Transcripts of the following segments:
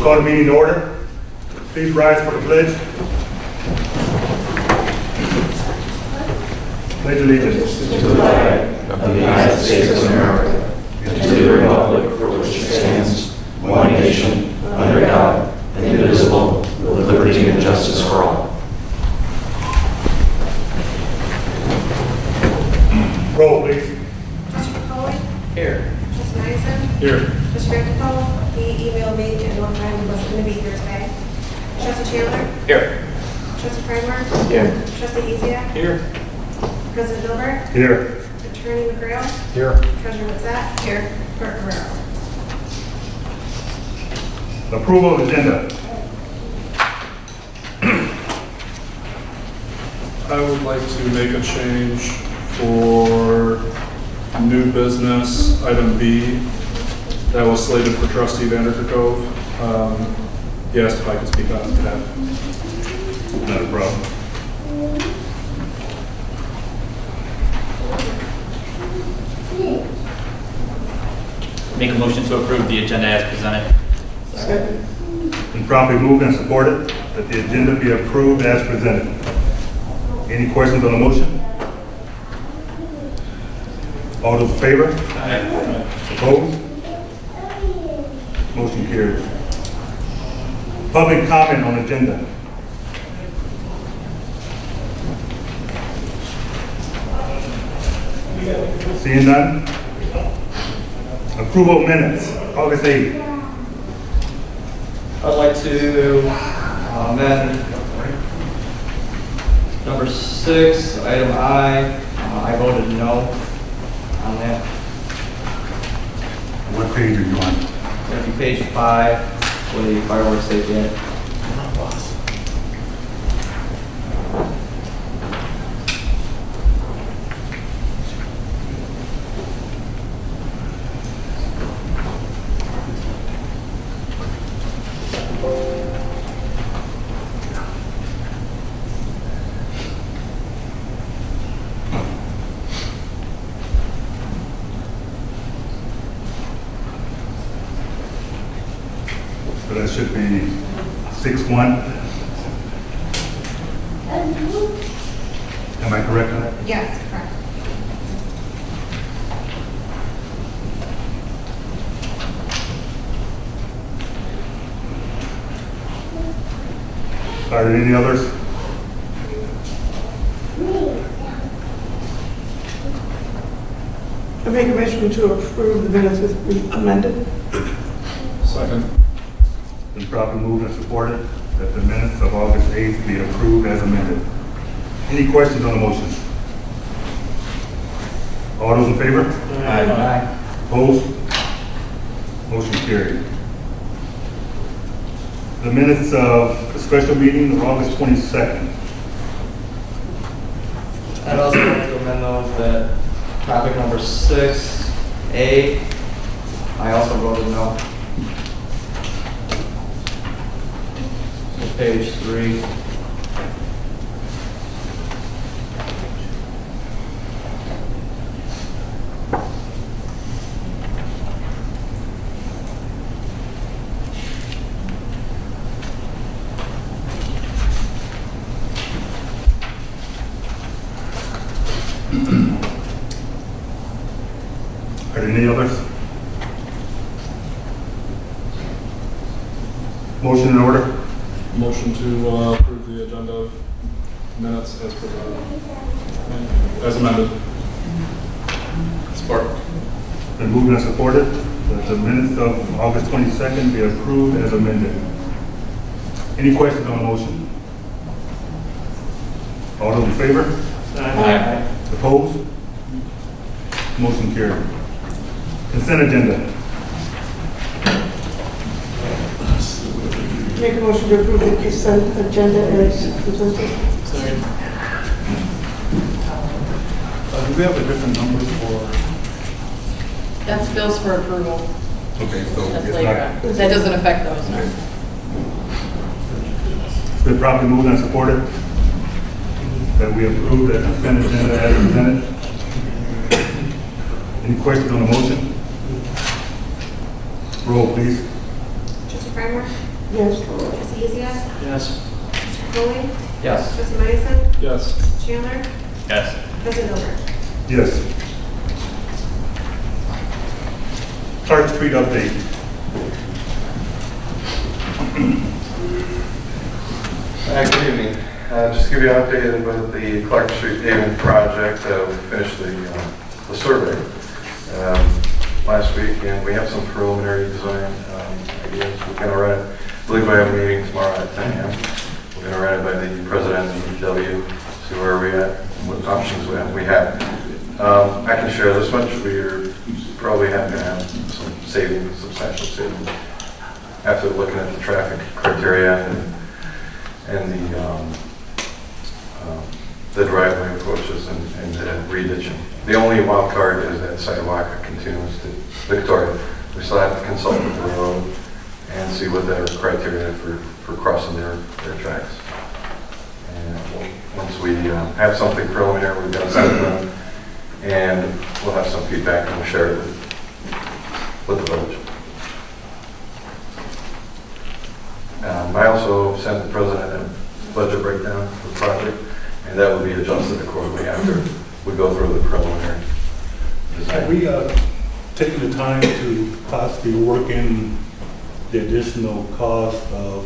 Call the meeting to order. Please rise for the pledge. Pledge allegiance. To the flag of the United States of America and to the republic for which it stands, one nation, under God, indivisible, with liberty and justice for all. Roll, please. Trustee Capoli? Here. Trustee Madison? Here. Trustee Vanderpump? He emailed me and notified me wasn't going to be here today. Trustee Chandler? Here. Trustee Kramer? Here. Trustee Izia? Here. President Gilbert? Here. Attorney McGrail? Here. Treasurer Matzat? Here. Clerk Guerrero? Approval of agenda. I would like to make a change for new business, item B, that was slated for trustee Vanderkerkove. He asked if I could speak on that. Not a problem. Make a motion to approve the agenda as presented. Been properly moved and supported that the agenda be approved as presented. Any questions on the motion? All those in favor? Opposed? Motion carries. Public comment on agenda. Seeing none? Approval of minutes, August 8th. I'd like to amend number 6, item I. I voted no on that. What page are you on? It'll be page 5 for the fireworks safety act. So that should be 6-1. Am I correct on that? Yes, correct. Are there any others? I make a motion to approve the minutes with amended. Second. Been properly moved and supported that the minutes of August 8th be approved as amended. Any questions on the motion? All those in favor? Aye. Opposed? Motion carried. The minutes of the special meeting of August 22nd. I'd also like to amend those that topic number 6A, I also voted no. So page 3. Are there any others? Motion in order? Motion to approve the agenda minutes as presented. As amended. Support. Been moved and supported that the minutes of August 22nd be approved as amended. Any questions on the motion? All those in favor? Aye. Opposed? Motion carried. Consent agenda. Make a motion to approve the consent agenda as presented. Do we have a different number for? That's bills for approval. Okay, so That's it's later not. on. That doesn't affect those, no. It's been properly moved and supported that we approve the consent agenda as presented. Any questions on the motion? Roll, please. Trustee Kramer? Yes. Trustee Ezia? Yes. Mr. Foley? Yes. Trustee Madison? Yes. Trustee Chandler? Yes. President Milburn? Yes. Clark Street update. Good evening. Just to give you an update about the Clark Street paving project. We finished the survey last week, and we have some preliminary design ideas. We're going to run it, I believe we have a meeting tomorrow at 10 a.m. We're going to run it by the president of the DPW, see where we're at, and what options we have. I can share this much. We're probably going to have some savings, substantial savings, after looking at the traffic criteria and the driveway approaches and the re-ditching. The only wild card is that sidewalk that continues to Victoria. We still have to consult with the road and see what their criteria for crossing their tracks. And once we have something preliminary, we've got something done, and we'll have some feedback and we'll share it with the village. I also sent the president a budget breakdown for the project, and that will be adjusted accordingly after we go through the preliminary design. Have we taken the time to possibly work in the additional cost of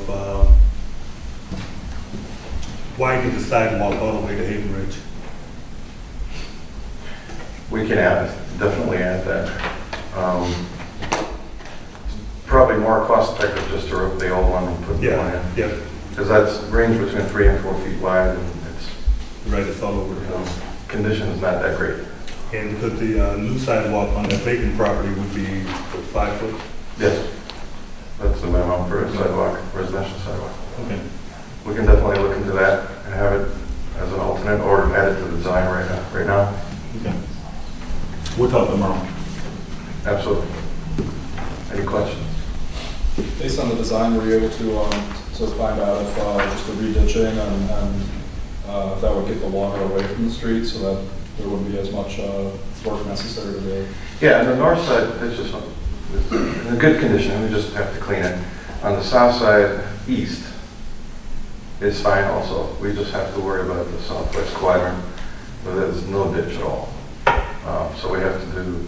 widening the sidewalk all the way to Haven Ridge? We can definitely add that. Probably more cost effective just to rip the old one and put the one in. Yeah, Because that's range between 3 and 4 feet wide, and it's, right, it's all over the you know, house. condition is not that great. And because the new sidewalk on that vacant property would be 5 foot? Yes, that's the minimum for a sidewalk, residential sidewalk. Okay. We can definitely look into that and have it as an alternate, or add it to the design right now. Okay. We'll talk tomorrow. Absolutely. Any questions? Based on the design, were you able to find out if just the re-ditching and if that would get the water away from the street so that there wouldn't be as much work necessary to do? Yeah, on the north side, it's just it's in good condition, we just have to clean it. On the south side, east, it's fine also. We just have to worry about the southwest quadrant, where there's no ditch at all. So we have to do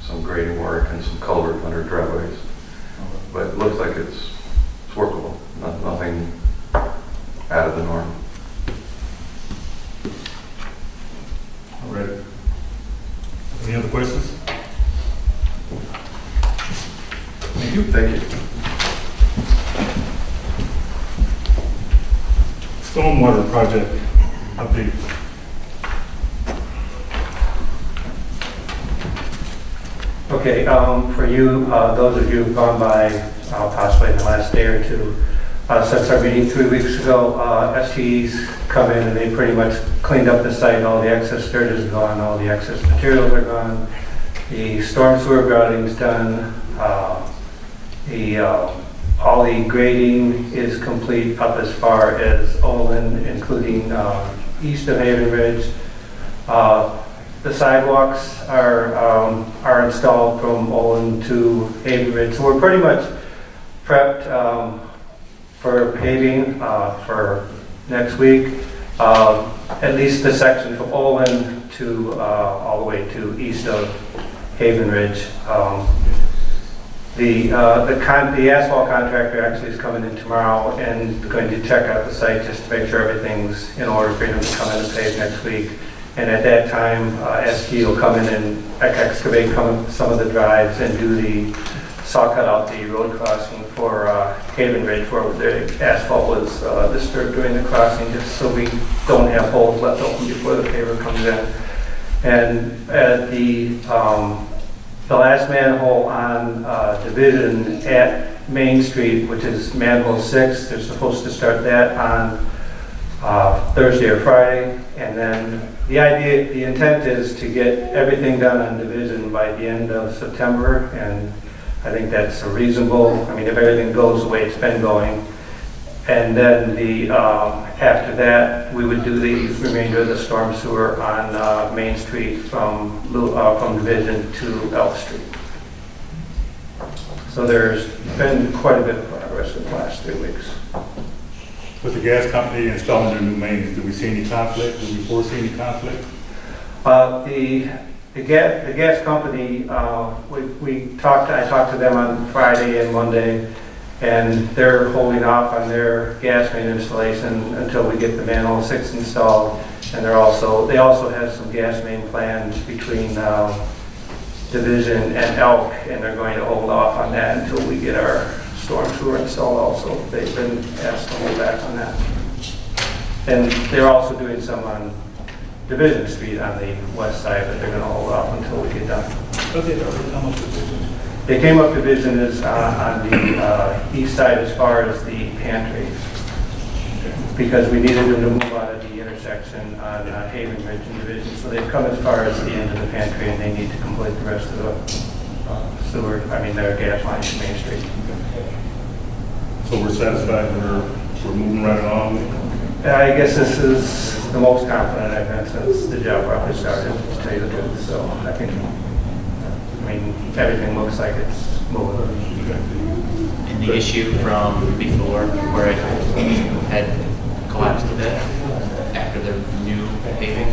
some grading work and some culvert under driveways. But it looks like it's workable, nothing out of the norm. All right. Any other questions? Thank you. Thank you. Stormwater project update. Okay, for you, those of you who've gone by possibly in the last day or two, since our meeting 3 weeks ago, STE's come in and they pretty much cleaned up the site. All the excess dirt is gone, all the excess materials are gone. The storm sewer grouting's done. All the grading is complete up as far as Olin, including east of Haven Ridge. The sidewalks are installed from Olin to Haven Ridge. So we're pretty much prepped for paving for next week. At least the section from Olin to all the way to east of Haven Ridge. The asphalt contractor actually is coming in tomorrow and going to check out the site just to make sure everything's in order for him to come in and pave next week. And at that time, ST will come in and excavate some of the drives and do the saw cut out the road crossing for Haven Ridge where the asphalt was disturbed during the crossing, just so we don't have holes left open before the paver comes in. And at the last manhole on Division at Main Street, which is manhole 6, they're supposed to start that on Thursday or Friday. And then the intent is to get everything done on Division by the end of September, and I think that's reasonable. I mean, if everything goes the way it's been going. And then after that, we would do the remainder of the storm sewer on Main Street from Division to Elk Street. So there's been quite a bit of progress in the last 3 with the gas company installing their new mains. Do we see any conflict? Do we foresee any conflict? The gas company, I talked to them on Friday and Monday, and they're holding off on their gas main installation until we get the manhole 6 installed. And they also have some gas main plans between Division and Elk, and they're going to hold off on that until we get our storm sewer installed also. They've been asked to hold back on that. And they're also doing some on Division Street on the west side, but they're going to hold off until we get done. Okay, how much division? They came up Division is on the east side as far as the pantry, because we needed them to move out of the intersection on Haven Ridge and Division. So they've come as far as the end of the pantry, and they need to complete the rest of the their gas line to Main Street. So we're satisfied, we're moving right along? I guess this is the most confident I've been since the job probably started, to tell you the truth. So I think, everything looks like it's moving. And the issue from before where it had collapsed a bit after the new paving?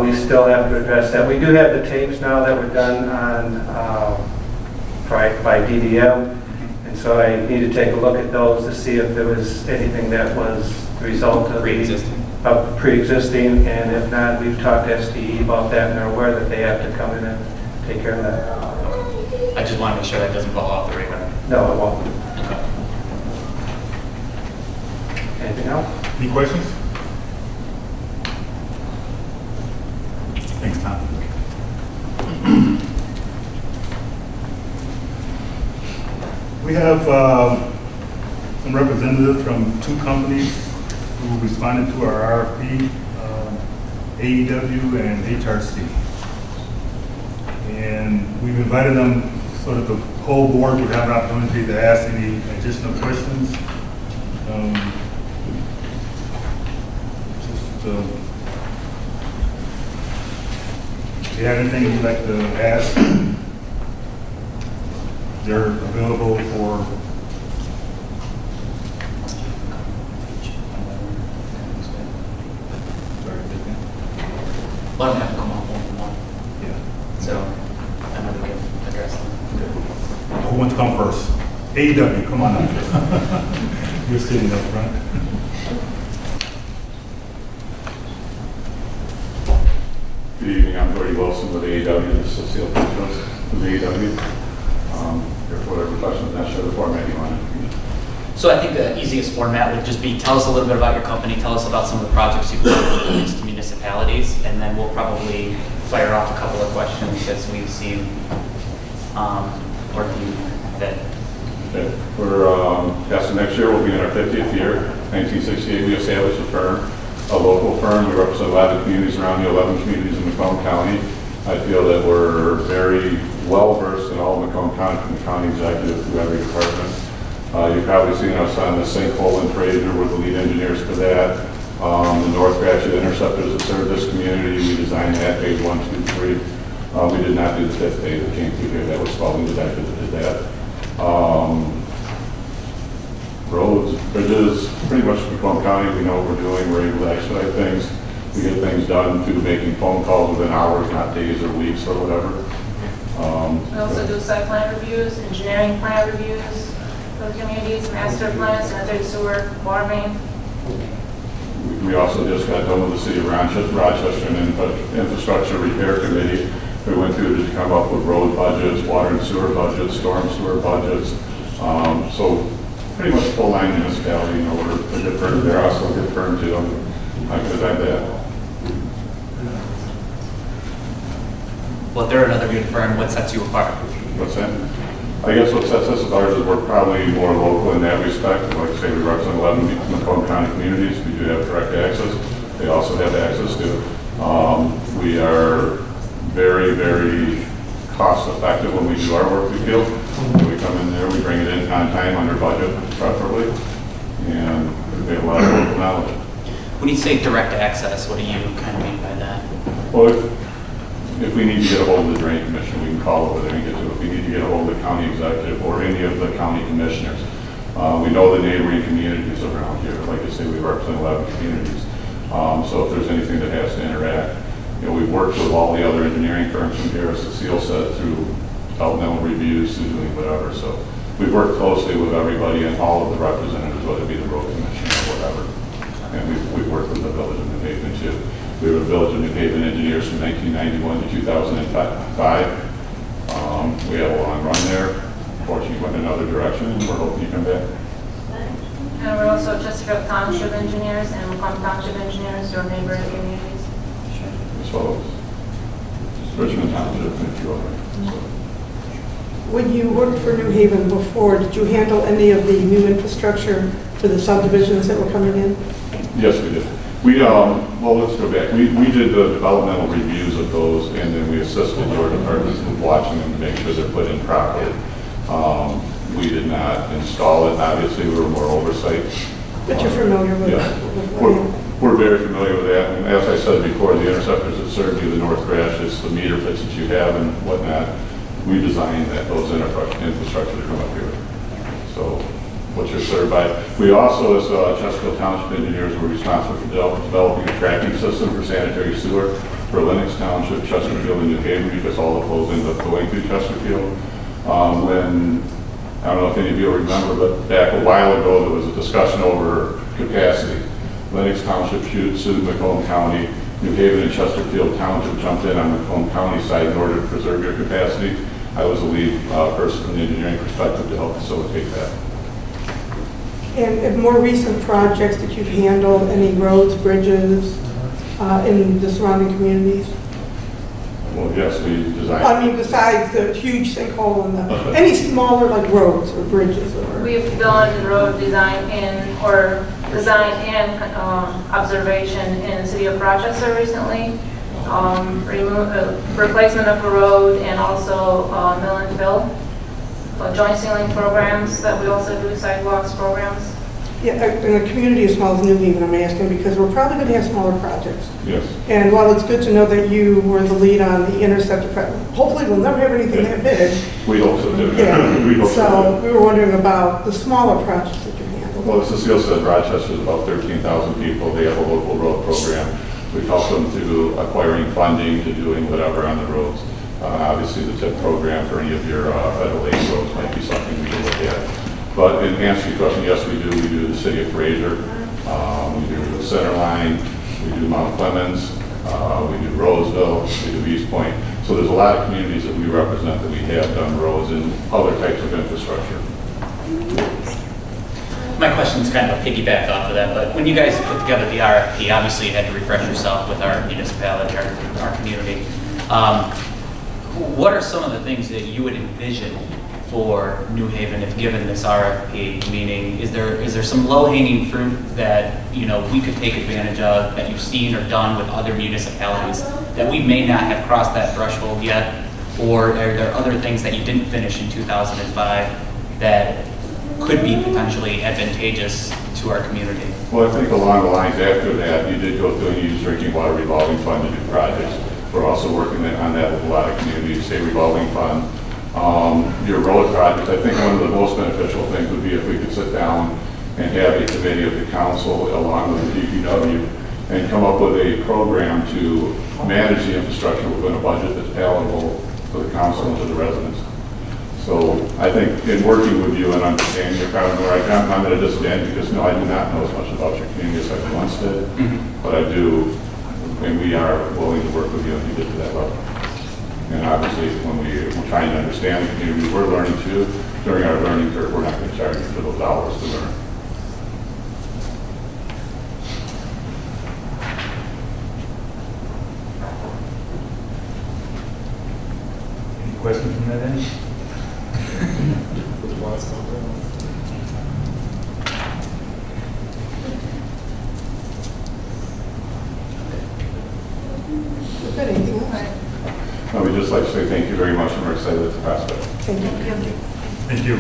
We still have to address that. We do have the tapes now that were done on by DDM, and so I need to take a look at those to see if there was anything that was the result of pre-existing, and if not, we've talked to SDE about that, and they're aware that they have to come in and take care of that. I just want to make sure that doesn't fall off the radar. No, it won't. Okay. Anything else? Any questions? Thanks, Tom. We have some representatives from 2 companies who responded to our RFP, AEW and HRC. And we've invited them so that the whole board would have an opportunity to ask any additional questions. If you have anything you'd like to ask, they're available for. Let them have to come up one. Yeah. So, I know we can address them. Who wants to come first? AEW, come on up. You're sitting up front. Good evening, I'm Gordy Wilson with AEW, the Cecile Petros with AEW. Here for whatever questions necessary, the format you want. So I think the easiest format would just be tell us a little bit about your company, tell us about some of the projects you've done with municipalities, and then we'll probably fire off a couple of questions as we've seen or do that. Okay. So next year we'll be in our 50th year. 1968 we established a firm, a local firm. We represent 11 communities around the 11 communities in Macomb County. I feel that we're very well versed in all of Macomb County, from the county executive to every department. You've probably seen us on the sinkhole in Fraser. We're the lead engineers for that. The North Gratiot interceptors that serve this community, we designed that phase 1, 2, 3. We did not do the 5th phase that came through here. That was Spalding Detective that did that. Roads, bridges, pretty much Macomb County, we know what we're doing. We're able to expedite things. We get things done through making phone calls within hours, not days or weeks or whatever. We also do site plan reviews, engineering plan reviews for the communities, master plans, sanitary sewer, water main. We also just got done with the city of Rochester and infrastructure repair committee. We went through to come up with road budgets, water and sewer budgets, storm sewer budgets. So pretty much full line municipality, we're a good firm. They're also a good firm too. I could have had that. Well, if they're another good firm, what sets you apart? What's that? I guess what sets us apart is we're probably more local in that respect. Like I say, we represent 11 Macomb County communities. We do have direct access. They also have access to. We are very, very cost effective when we do our work, we feel. We come in there, we bring it in on time, under budget, preferably, and we have a lot of local knowledge. When you say direct access, what do you kind of mean by that? Well, if we need to get a hold of the drain commission, we can call over there and get to it. If we need to get a hold of the county executive or any of the county commissioners, We know the neighboring communities around here. Like I say, we represent 11 communities. So if there's anything that has to interact, we've worked with all the other engineering firms from here, as Cecile said, through developmental reviews, through doing whatever. So we've worked closely with everybody and all of the representatives, whether it be the road commission or whatever. And we've worked with the Village of New Haven too. We were Village of New Haven engineers from 1991 to 2005. We had a long run there. Unfortunately, went another direction, and we're hoping you come back. And we're also Chesterfield Township engineers and Macomb Township engineers, your neighboring communities. As well as Richmond Township and a few others. When you worked for New Haven before, did you handle any of the new infrastructure for the subdivisions that were coming in? Yes, we did. Well, let's go back. We did the developmental reviews of those, and then we assisted your departments with watching them to make sure they're put in properly. We did not install it. Obviously, we were more oversight. But you're familiar with Yeah. it? We're very familiar with that. And as I said before, the interceptors that serve you, the North Gratiot, the meter pits that you have and whatnot, we designed those infrastructure to come up here. So what you're served by. We also, as Chesterfield Township engineers, were responsible for developing a tracking system for sanitary sewer for Lennox Township, Chesterfield, and New Haven, because all the flows end up going through Chesterfield. When, I don't know if any of you remember, but back a while ago, there was a discussion over capacity. Lennox Township sued Macomb County. New Haven and Chesterfield Township jumped in on the Macomb County side in order to preserve your capacity. I was the lead person from the engineering perspective to help facilitate that. And more recent projects that you've handled, any roads, bridges in the surrounding communities? Well, yes, we designed. I mean, besides the huge sinkhole and any smaller like roads or bridges or? We've done road design and observation in the city of Rochester recently. Replacement of a road and also mill and fill. Joint ceiling programs that we also do, sidewalks programs. Yeah, in a community as small as New Haven, I'm asking because we're probably going to have smaller projects. Yes. And while it's good to know that you were the lead on the interceptor, hopefully we'll never have anything that big. We hope so too. Yeah. We hope So we were wondering about the smaller projects that you handle. Well, as Cecile said, Rochester is about 13,000 people. They have a local road program. We've helped them through acquiring funding to doing whatever on the roads. Obviously, the TIP program for any of your federal aid roads might be something we can look at. But in answer to your question, yes, we do. We do the city of Fraser. We do the Centerline. We do Mount Clemens. We do Roseville. We do East Point. So there's a lot of communities that we represent that we have done roads and other types of infrastructure. My question's kind of a piggyback off of that, but when you guys put together the RFP, obviously you had to refresh yourself with our municipality, our community. What are some of the things that you would envision for New Haven if given this RFP? Meaning, is there some low-hanging fruit that we could take advantage of that you've seen or done with other municipalities that we may not have crossed that threshold yet? Or are there other things that you didn't finish in 2005 that could be potentially advantageous to our community? Well, I think along the lines after that, you did go through and use drinking water revolving fund to do projects. We're also working on that with a lot of communities, say revolving fund. Your road projects, I think one of the most beneficial things would be if we could sit down and have a committee of the council along with the DPW and come up with a program to manage the infrastructure within a budget that's palatable for the council and to the residents. So I think in working with you and understanding your kind of where I'm at a disadvantage because I do not know as much about your community as I once did, but I do, and we are willing to work with you if you get to that level. And obviously, when we're trying to understand the community, we're learning too. During our learning curve, we're not going to charge you for those hours to learn. Any questions from that end? Anything else? I would just like to say thank you very much, and we're excited at the prospect. Thank you. Thank you.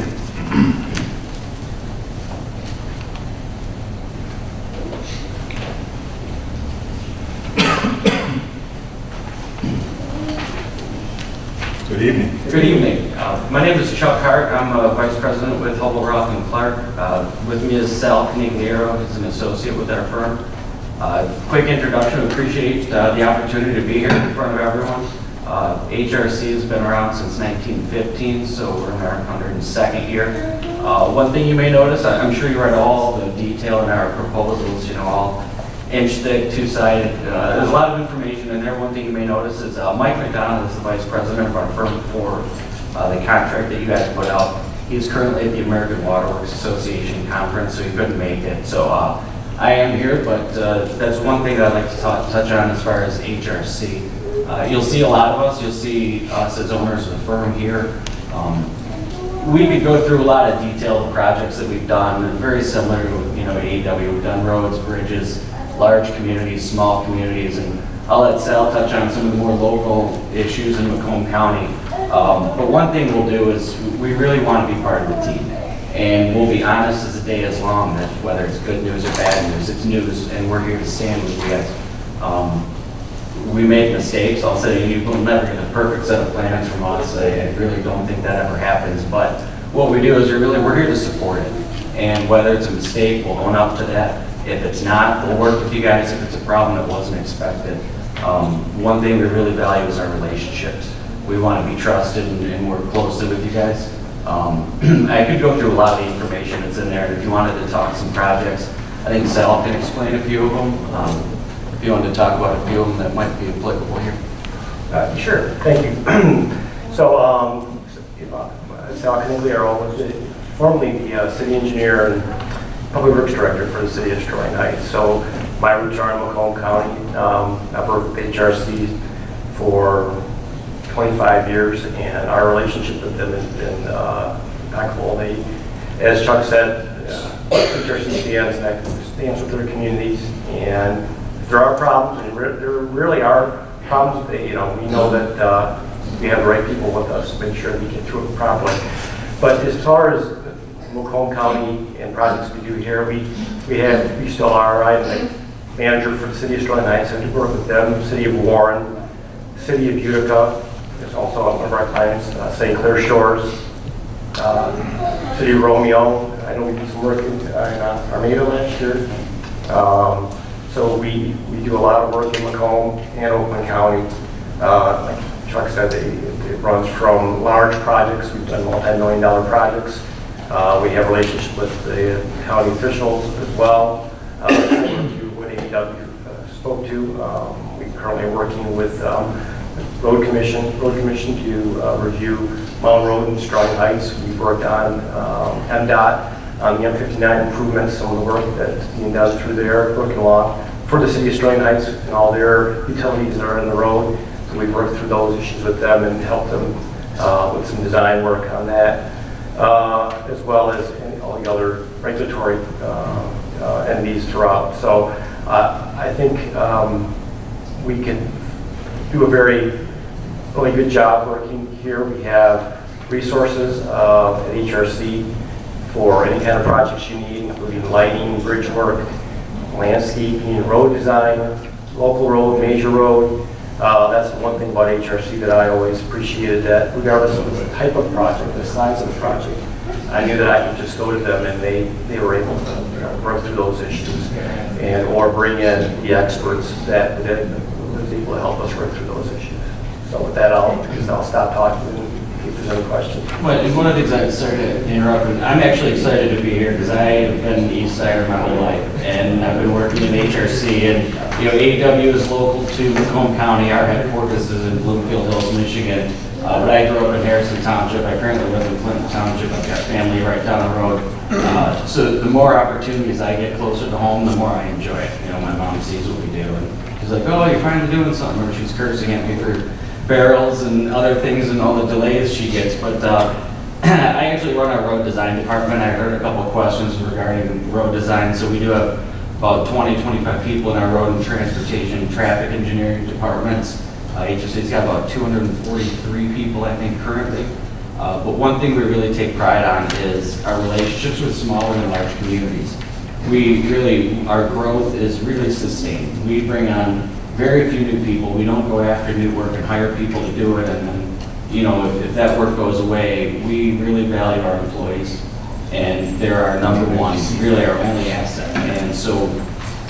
Good evening. Good evening. My name is Chuck Hart. I'm a Vice President with Hubble, Roth & Clark. With me is Sal Canigliaro. He's an associate with our firm. Quick introduction. Appreciate the opportunity to be here in front of everyone. HRC has been around since 1915, so we're in our 102nd year. One thing you may notice, I'm sure you read all the detail in our proposals, all inch thick, two-sided. There's a lot of information in there. One thing you may notice is Mike McDonald is the vice president of our firm for the contract that you guys put out. He's currently at the American Waterworks Association conference, so he couldn't make it. So I am here, but that's one thing that I'd like to touch on as far as HRC. You'll see a lot of us. You'll see us as owners of the firm here. We could go through a lot of detailed projects that we've done, very similar to AEW. We've done roads, bridges, large communities, small communities, and I'll let Sal touch on some of the more local issues in Macomb County. But one thing we'll do is we really want to be part of the team, and we'll be honest as the day is long, that whether it's good news or bad news, it's news, and we're here to stand with you guys. We make mistakes. I'll say you will never get a perfect set of plans from us. I really don't think that ever happens. But what we do is we're here to support it. And whether it's a mistake, we'll own up to that. If it's not, we'll work with you guys if it's a problem that wasn't expected. One thing we really value is our relationships. We want to be trusted and work closely with you guys. I could go through a lot of the information that's in there. And if you wanted to talk some projects, I think Sal can explain a few of them. If you wanted to talk about a few of them that might be applicable here. Sure, thank you. So, Sal Canigliaro was formerly the city engineer and public works director for the city of Sterling Heights. So, my roots are in Macomb County. I've worked with HRC for 25 years, and our relationship with them has been impeccable. As Chuck said, HRC stands with their communities, and if there are problems, and there really are problems, we know that we have the right people with us to make sure we get through it properly. But as far as Macomb County and projects we do here, we still are. I'm the manager for the city of Sterling Heights. I do work with them, city of Warren, city of Utica. There's also one of our clients, St. Clair Shores, city of Romeo. I know we did some work in Armada last year. So we do a lot of work in Macomb and Oakland County. Like Chuck said, it runs from large projects. We've done multi-million-dollar projects. We have a relationship with the county officials as well. To what AEW spoke to, we currently are working with Road Commission to review Mountain Road and Sterling Heights. We've worked on MDOT on the M59 improvements, some of the work that's being done through there, working along for the city of Sterling Heights and all their utilities that are in the road. So we've worked through those issues with them and helped them with some design work on that, as well as all the other regulatory entities throughout. So I think we can do a really good job working here. We have resources at HRC for any kind of projects you need, including lighting, bridge work, landscaping, road design, local road, major road. That's the one thing about HRC that I always appreciated, that regardless of the type of project, the size of the project, I knew that I could just go to them and they were able to work through those issues or bring in the experts that was able to help us work through those issues. So with that, I'll stop talking and see if there's any questions. Well, and one of the things I'm sorry to interrupt, I'm actually excited to be here because I have been an East Sider my whole life, and I've been working in HRC, and AEW is local to Macomb County. Our headquarters is in Bloomfield Hills, Michigan, but I grew up in Harrison Township. I currently live in Clinton Township. I've got family right down the road. So the more opportunities I get closer to home, the more I enjoy it. My mom sees what we do, and she's like, "Oh, you're finally doing something," or she's cursing at me for barrels and other things and all the delays she gets. But I actually run our road design department. I heard a couple of questions regarding road design. So we do have about 20-25 people in our road and transportation, traffic engineering departments. HRC's got about 243 people, I think, currently. But one thing we really take pride on is our relationships with smaller and large communities. Our growth is really sustained. We bring on very few new people. We don't go after new work and hire people to do it and then you know, if that work goes away, we really value our employees, and they're our number one, really our only asset. And so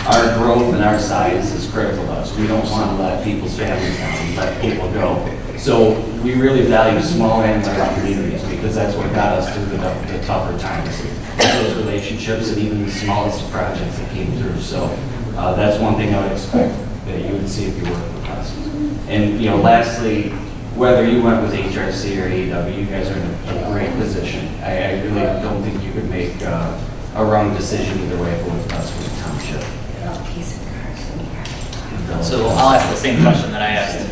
our growth and our size is critical to us. We don't want to let people's families down, and let people go. So we really value small and large communities because that's what got us through the tougher times. Those relationships and even the smallest of projects that came through. So that's one thing I would expect that you would see if you worked with us. And, you know, lastly, whether you went with HRC or AEW, you guys are in a great position. I really don't think you could make a wrong decision either way if it was us with the township. So I'll ask the same question that I asked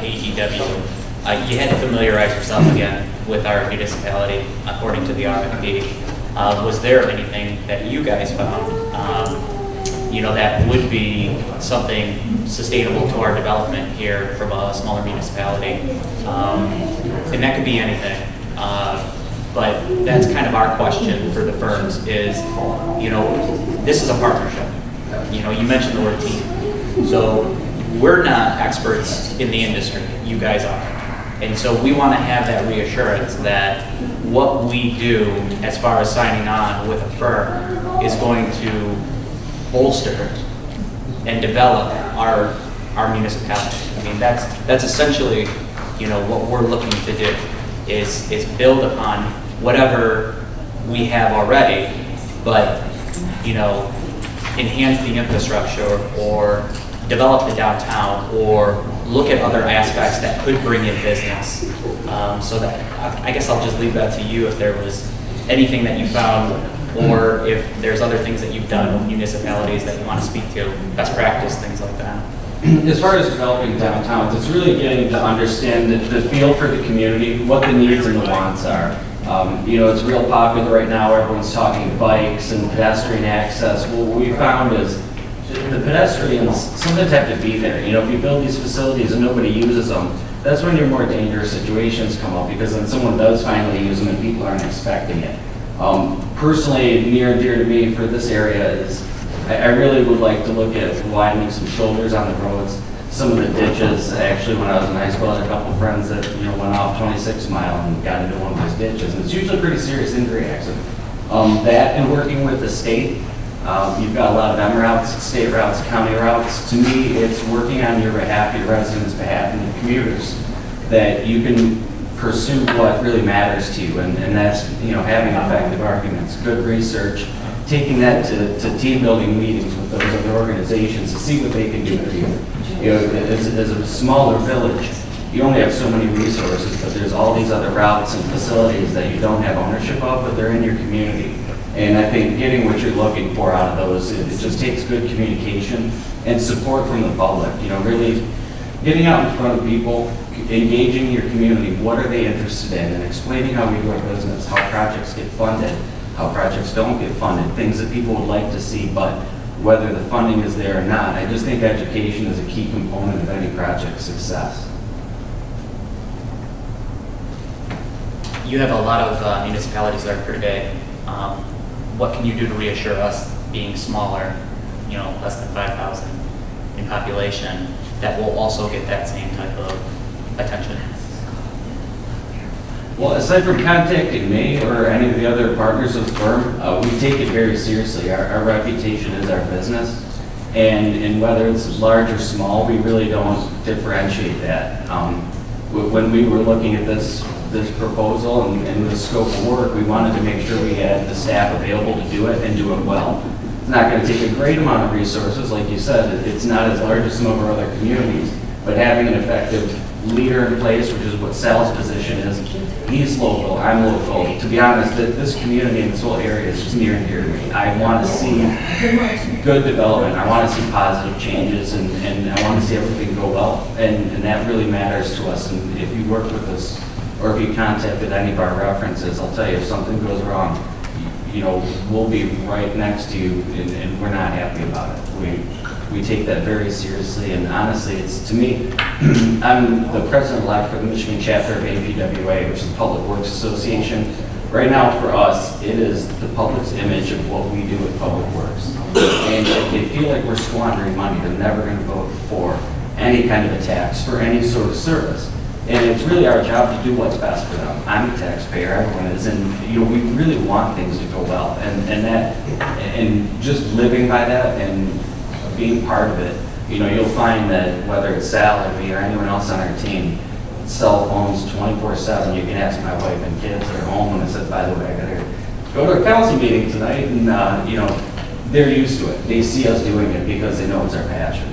AEW. You had to familiarize yourself again with our municipality according to the RFP. Was there anything that you guys found, you know, that would be something sustainable to our development here from a smaller municipality? And that could be anything. But that's kind of our question for the firms is, you know, this is a partnership. You know, you mentioned the word team. So we're not experts in the industry, you guys are. And so we want to have that reassurance that what we do as far as signing on with a firm is going to bolster and develop our municipality. I mean, that's essentially, you know, what we're looking to do is build upon whatever we have already, but, you know, enhance the infrastructure or develop the downtown or look at other aspects that could bring in business. So that, I guess I'll just leave that to you if there was anything that you found or if there's other things that you've done with municipalities that you want to speak to, best practice, things like that. As far as developing downtowns, it's really getting to understand the feel for the community, what the needs and the wants are. You know, it's real popular right now, everyone's talking bikes and pedestrian access. Well, what we found is the pedestrians sometimes have to be there. You know, if you build these facilities and nobody uses them, that's when your more dangerous situations come up because then someone does finally use them and people aren't expecting it. Personally, near and dear to me for this area is I really would like to look at widening some shoulders on the roads, some of the ditches. Actually, when I was in high school, I had a couple friends that, you know, went off 26 Mile and got into one of those ditches, and it's usually a pretty serious injury accident. That and working with the state, you've got a lot of M routes, state routes, county routes. To me, it's working on your behalf, your residents' behalf, and the commuters, that you can pursue what really matters to you, and that's, you know, having effective arguments, good research, taking that to team building meetings with those other organizations to see what they can do for you. You know, as a smaller village, you only have so many resources, but there's all these other routes and facilities that you don't have ownership of, but they're in your community. And I think getting what you're looking for out of those, it just takes good communication and support from the public. You know, really getting out in front of people, engaging your community, what are they interested in, and explaining how we do our business, how projects get funded, how projects don't get funded, things that people would like to see, but whether the funding is there or not. I just think education is a key component of any project success. You have a lot of municipalities that are pretty big. What can you do to reassure us, being smaller, you know, less than 5,000 in population, that will also get that same type of attention? Well, aside from contacting me or any of the other partners of the firm, we take it very seriously. Our reputation is our business. And whether it's large or small, we really don't differentiate that. When we were looking at this proposal and the scope of work, we wanted to make sure we had the staff available to do it and do it well. It's not going to take a great amount of resources, like you said. It's not as large as some of our other communities, but having an effective leader in place, which is what Sal's position is. He's local, I'm local. To be honest, this community and this whole area is just near and dear to me. I want to see good development. I want to see positive changes, and I want to see everything go well. And that really matters to us. And if you work with us, or if you contacted any of our references, I'll tell you, if something goes wrong, you know, we'll be right next to you, and we're not happy about it. We take that very seriously, and honestly, it's, to me, I'm the president-elect for the Michigan chapter of APWA, which is the Public Works Association. Right now, for us, it is the public's image of what we do with Public Works. And if they feel like we're squandering money, they're never going to vote for any kind of a tax for any sort of service. And it's really our job to do what's best for them. I'm a taxpayer, everyone is, and, you know, we really want things to go well. And just living by that and being part of it, you know, you'll find that whether it's Sal or me or anyone else on our team, cell phones 24/7. You can ask my wife and kids that are home, and I said, by the way, I gotta go to a council meeting tonight, and, you know, they're used to it. They see us doing it because they know it's our passion.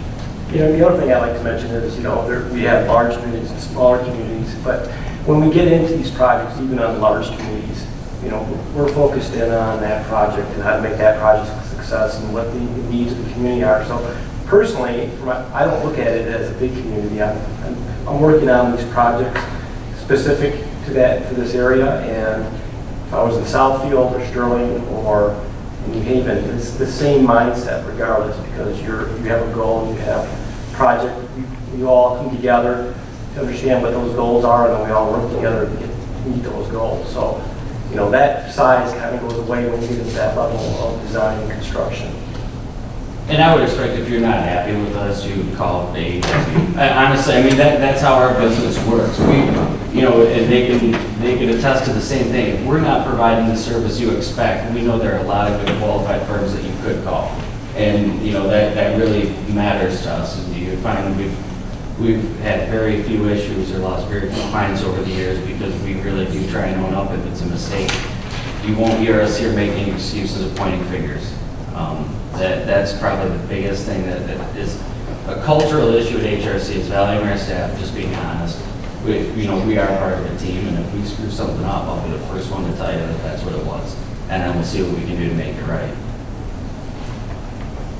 You know, the other thing I'd like to mention is, you know, we have large communities and smaller communities, but when we get into these projects, even on large communities, you know, we're focused in on that project and how to make that project a success and what the needs of the community are. So personally, I don't look at it as a big community. I'm working on these projects specific to this area, and if I was in Southfield or Sterling or in New Haven, it's the same mindset regardless, because you have a goal, you have a project, you all come together to understand what those goals are, and then we all work together to meet those goals. So, you know, that size kind of goes away when you get to that level of design and construction. And I would expect if you're not happy with us, you would call AEW. Honestly, I mean, that's how our business works. You know, and they can attest to the same thing. If we're not providing the service you expect, we know there are a lot of good qualified firms that you could call. And, you know, that really matters to us. And you find we've had very few issues or lost very few clients over the years because we really do try and own up if it's a mistake. You won't hear us here making excuses or pointing fingers. That's probably the biggest thing that is a cultural issue at HRC is valuing our staff, just being honest. We are part of a team, and if we screw something up, I'll be the first one to tell you that that's what it was. And then we'll see what we can do to make it right.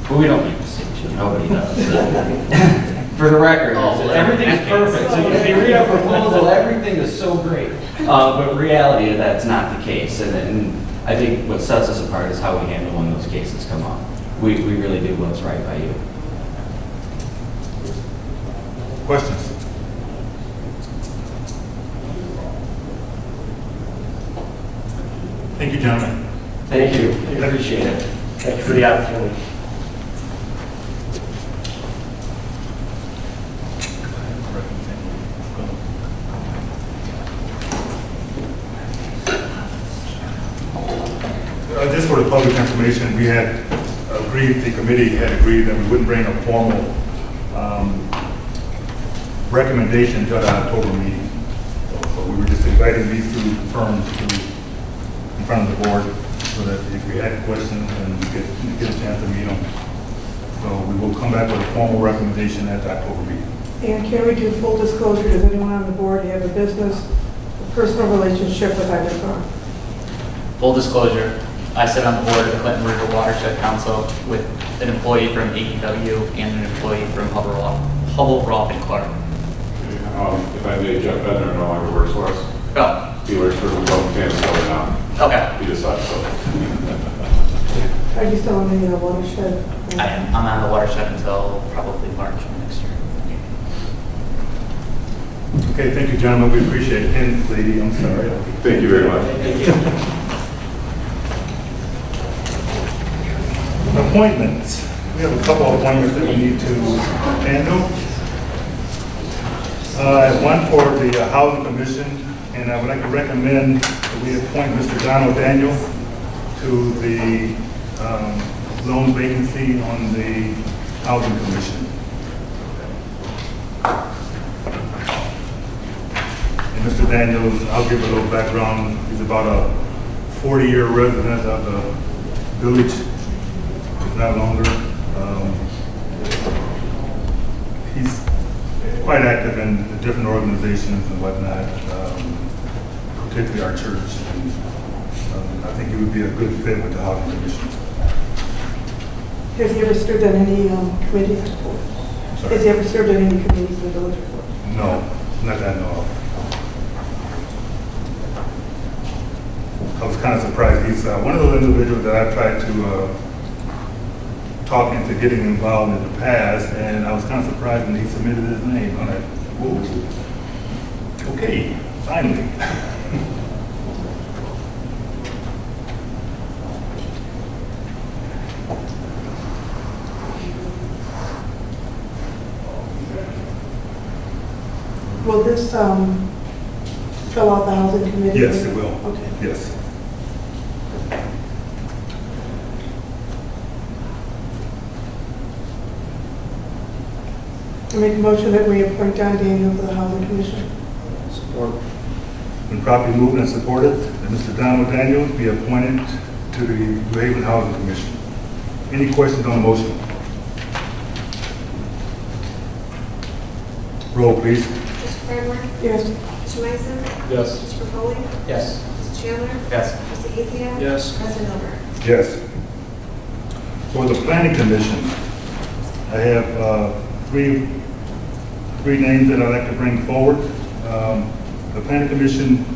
But we don't make mistakes, nobody does. For the record, everything is perfect. So if you read our proposal, everything is so great. But reality, that's not the case. And I think what sets us apart is how we handle when those cases come up. We really do what's right by you. Questions? Thank you, gentlemen. Thank you. I appreciate it. Thank you for the opportunity. Just for the public information, we had agreed, the committee had agreed that we wouldn't bring a formal recommendation to the October meeting. So we were just inviting these two firms to in front of the board so that if we had questions, then we could get a chance to meet them. So we will come back with a formal recommendation at the October meeting. And can we do full disclosure? Does anyone on the board have a business, a personal relationship with either firm? Full disclosure, I sit on the board of the Clinton River Watershed Council with an employee from AEW and an employee from Hubble, Roth, and Clark. If I may, Jeff Bednar no longer works for us. Oh, He works for the Republican Kansas City now. okay. He decided so. Are you still on the watershed? I am. I'm on the watershed until probably March of next year. Okay, thank you, gentlemen. We appreciate it. And lady, I'm sorry. Thank you very much. Thank you. Appointments. We have a couple of appointments that we need to handle. One for the Housing Commission, and I would like to recommend that we appoint Mr. Donald Daniel to the lone vacancy on the Housing Commission. And Mr. Daniels, I'll give a little background. He's about a 40-year resident of the village, if not longer. He's quite active in different organizations and whatnot, particularly our church. And, I think he would be a good fit with the Housing Commission. Has he ever served on any committees before? Sorry? Has he ever served on any committees in the village before? No, not that I know of. I was kind of surprised. He's one of those individuals that I've tried to talk into getting involved in the past, and I was kind of surprised when he submitted his name. I'm like, whoa, okay, finally. Will this fill out the housing committee? Yes, it will. Okay. Yes. I make a motion that we appoint John Daniel to the housing commission. Support. Been properly moved and supported that Mr. Donald Daniels be appointed to the New Haven Housing Commission. Any questions on the motion? Roll, please. Mr. Farmer? Yes. Mr. Meisen? Yes. Mr. Foley? Yes. Mr. Chandler? Yes. Mr. Ethia? Yes. President Milburn? Yes. For the planning commission, I have three names that I'd like to bring forward. The planning commission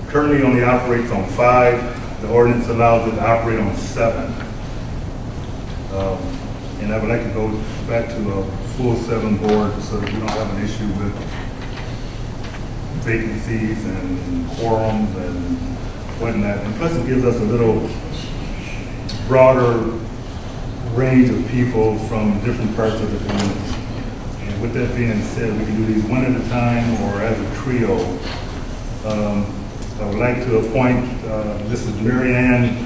currently only operates on 5. The ordinance allows it to operate on 7. And I would like to go back to a full 7 board so that we don't have an issue with vacancies and quorums and whatnot. And plus it gives us a little broader range of people from different parts of the community. And with that being said, we can do these one at a time or as a trio. I would like to appoint Mrs. Mary Ann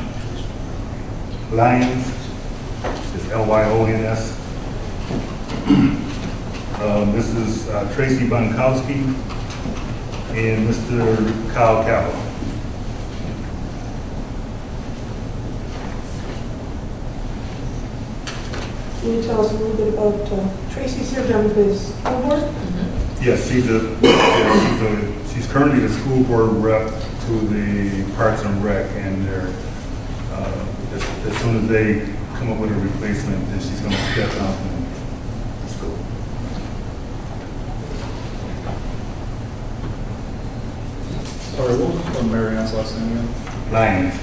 Lyons, it's Lyons. Mrs. Tracy Bonkowski and Mr. Kyle Capel. Can you tell us a little bit about Tracy served on the school board? Yes, she's currently the school board rep to the Parks and Rec, and they're, as soon as they come up with a replacement, then she's going to step out and let's go. Sorry, what was Mary Ann's last name again? Lyons.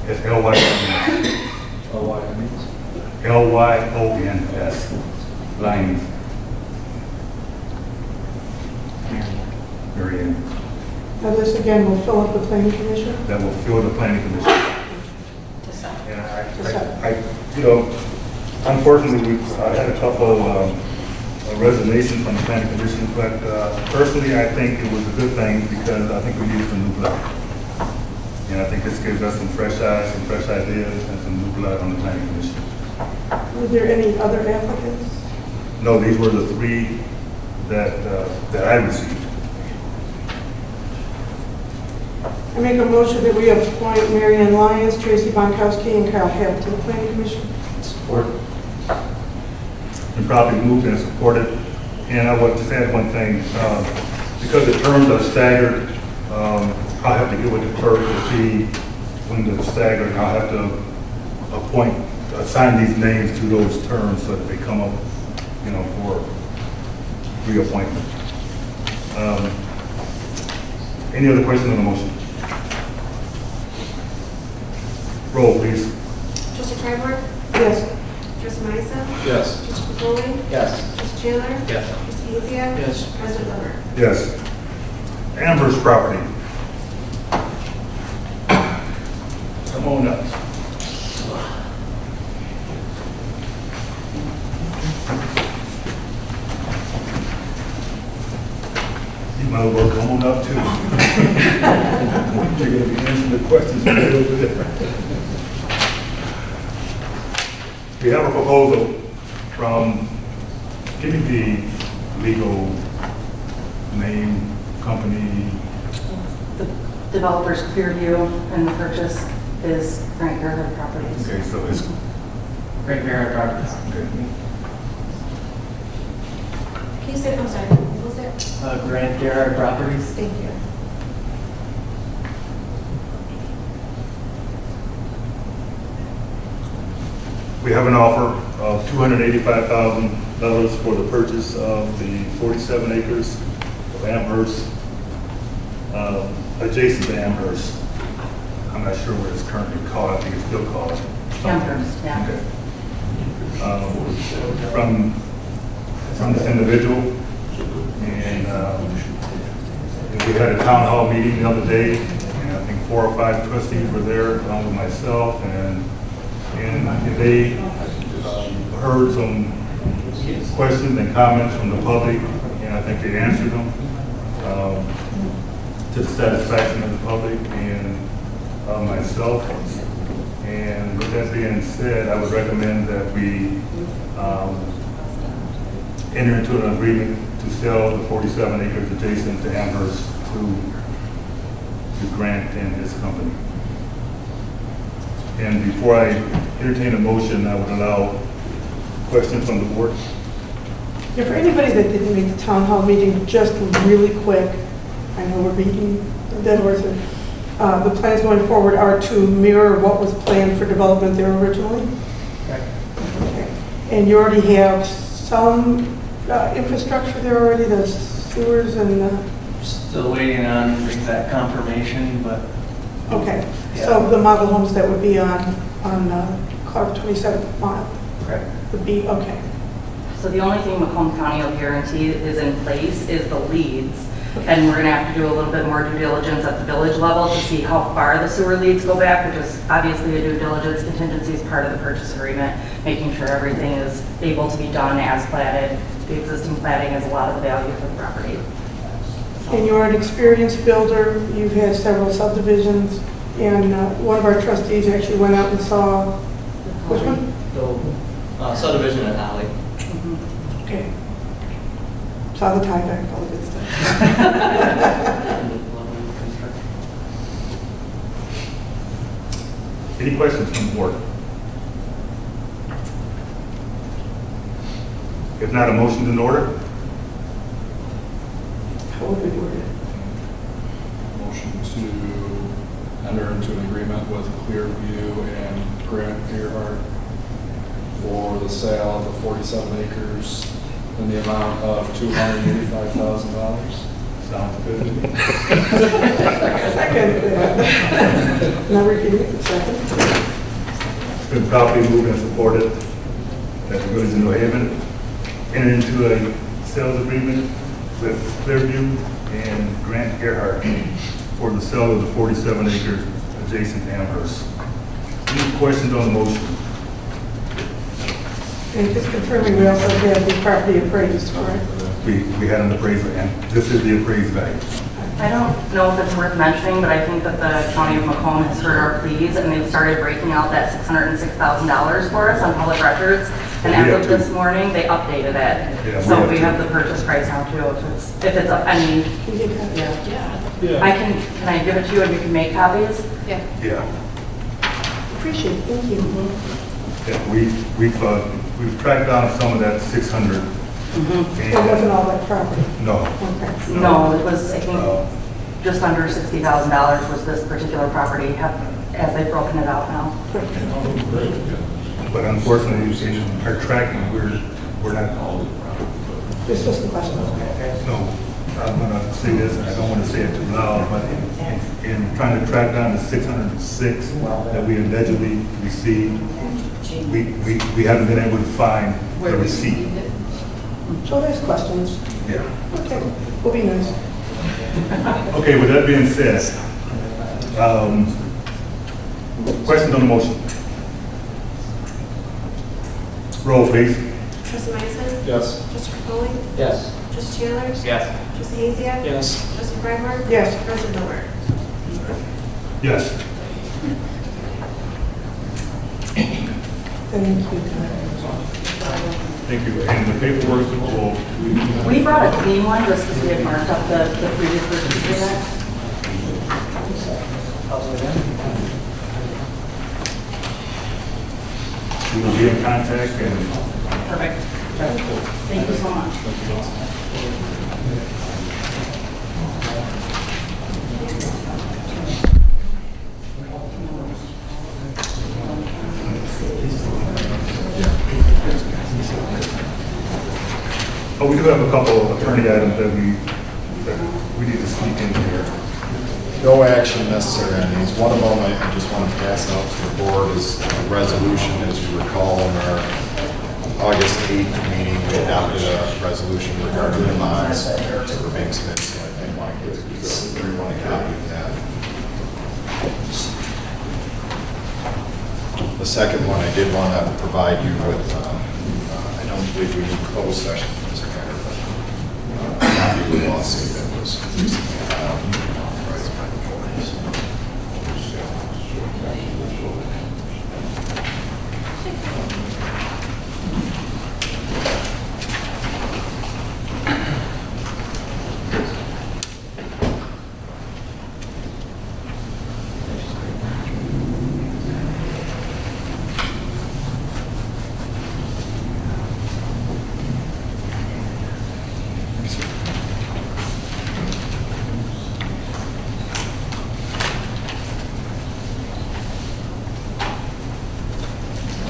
It's Lyons. Lyons. Lyons. Lyons. Mary Ann. Now this again will fill up the planning commission? That will fill the planning commission. And unfortunately, I had a couple of resignations from the planning commission, but personally, I think it was a good thing because I think we needed some new blood. And I think this gives us some fresh eyes, some fresh ideas, and some new blood on the planning commission. Were there any other applicants? No, these were the 3 that I received. I make a motion that we appoint Mary Ann Lyons, Tracy Bonkowski, and Carl Hebb to the planning commission. Support. And probably moved and supported. And I would just add one thing, because the terms are staggered, I'll have to get with the clerk to see when they're staggered, and I'll have to assign these names to those terms so that they come up, for reappointment. Any other questions on the motion? Roll, please. Trustee Tribord? Yes. Trustee Meisen? Yes. Mr. Foley? Yes. Mr. Chandler? Yes. Mr. Ethia? Yes. President Milburn? Yes. Amherst property. Come on up. You might as well come on up too. You're going to be answering the questions right over there. We have a proposal from, give me the legal name, company. The developer's Clearview and the purchase is Grant Gerhard Properties. Okay, so it's, Great Barrett Properties. okay. Can you say, I'm sorry, what was that? Grant Gerhard Properties. Thank you. We have an offer of $285,000 for the purchase of the 47 acres of Amherst, adjacent to Amherst. I'm not sure what it's currently called. I think it's still called something. Amherst, yeah. Okay. From this individual, and we had a town hall meeting the other day, and I think 4 or 5 trustees were there, along with myself, and they heard some questions and comments from the public, and I think they answered them to the satisfaction of the public and myself. And with that being said, I would recommend that we enter into an agreement to sell the 47 acres adjacent to Amherst to Grant and his company. And before I entertain a motion, I would allow questions from the board. Yeah, for anybody that didn't make the town hall meeting, just really quick, I know we're beating the dead horse. The plans going forward are to mirror what was planned for development there originally? Okay. And you already have some infrastructure there already, the sewers and Still waiting on exact confirmation, but okay. So the model homes that would be on Clark 27th mile correct. would be, okay. So the only thing Macomb County will guarantee is in place is the leads. And we're gonna have to do a little bit more due diligence at the village level to see how far the sewer leads go back, which is obviously a due diligence contingency is part of the purchase agreement, making sure everything is able to be done as platted. The existing platting is a lot of the value for the property. And you're an experienced builder, you've had several subdivisions, and one of our trustees actually went out and saw, which one? Subdivision at Holly. Okay. Saw the tie back, all the good stuff. Any questions from the board? If not, a motion in order? How would we word it? Motion to enter into an agreement with Clearview and Grant Earhart for the sale of the 47 acres in the amount of $285,000. Sounds good. Second. Now repeating it, second. It's been properly moved and supported that the village of New Haven enter into a sales agreement with Clearview and Grant Earhart for the sale of the 47 acres adjacent to Amherst. Any questions on the motion? And just confirming, we also have the property appraised, correct? We had an appraisal, and this is the appraised value. I don't know if it's worth mentioning, but I think that the County of Macomb has heard our pleas and they've started breaking out that $606,000 for us on public records. And as of this morning, they updated it. Yeah, So we we have have the purchase price now too. If it's, I mean, Yeah. can I give it to you and you can make copies? Yeah. Yeah. Appreciate it, thank you. Yeah, we've tracked down some of that 600. It wasn't all that property. No. Okay. No, it was, I think, just under $60,000 was this particular property, as they've broken it out now. But unfortunately, in our tracking, we're not. This was the question. No, I'm going to say this, and I don't want to say it too loud, but in trying to track down the 606 that we allegedly received, we haven't been able to find the receipt. So there's questions. Yeah. Okay, will be nice. Okay, with that being said, questions on the motion? Roll, please. Trustee Madison? Yes. Trustee Capoli? Yes. Trustee Chandler? Yes. Trustee Haziak? Yes. Trustee Freiberg? Yes. President Miller? Yes. Thank you. Thank you. And the paperwork will. We brought a clean one just because we had marked up the previous purchase agreement. We will be in contact and. Perfect. Thank you so much. Oh, we do have a couple of attorney items that we need to sneak in here. No action necessary on these. One of them I just want to pass out to the board is a resolution. As you recall, in our August 8th meeting, we adopted a resolution regarding the bonds for Bank Smith. So I think I give everyone a copy of that. The second one I did want to provide you with, I don't believe we need closed session for this matter, but legal lawsuit that was recently filed and authorized by the board.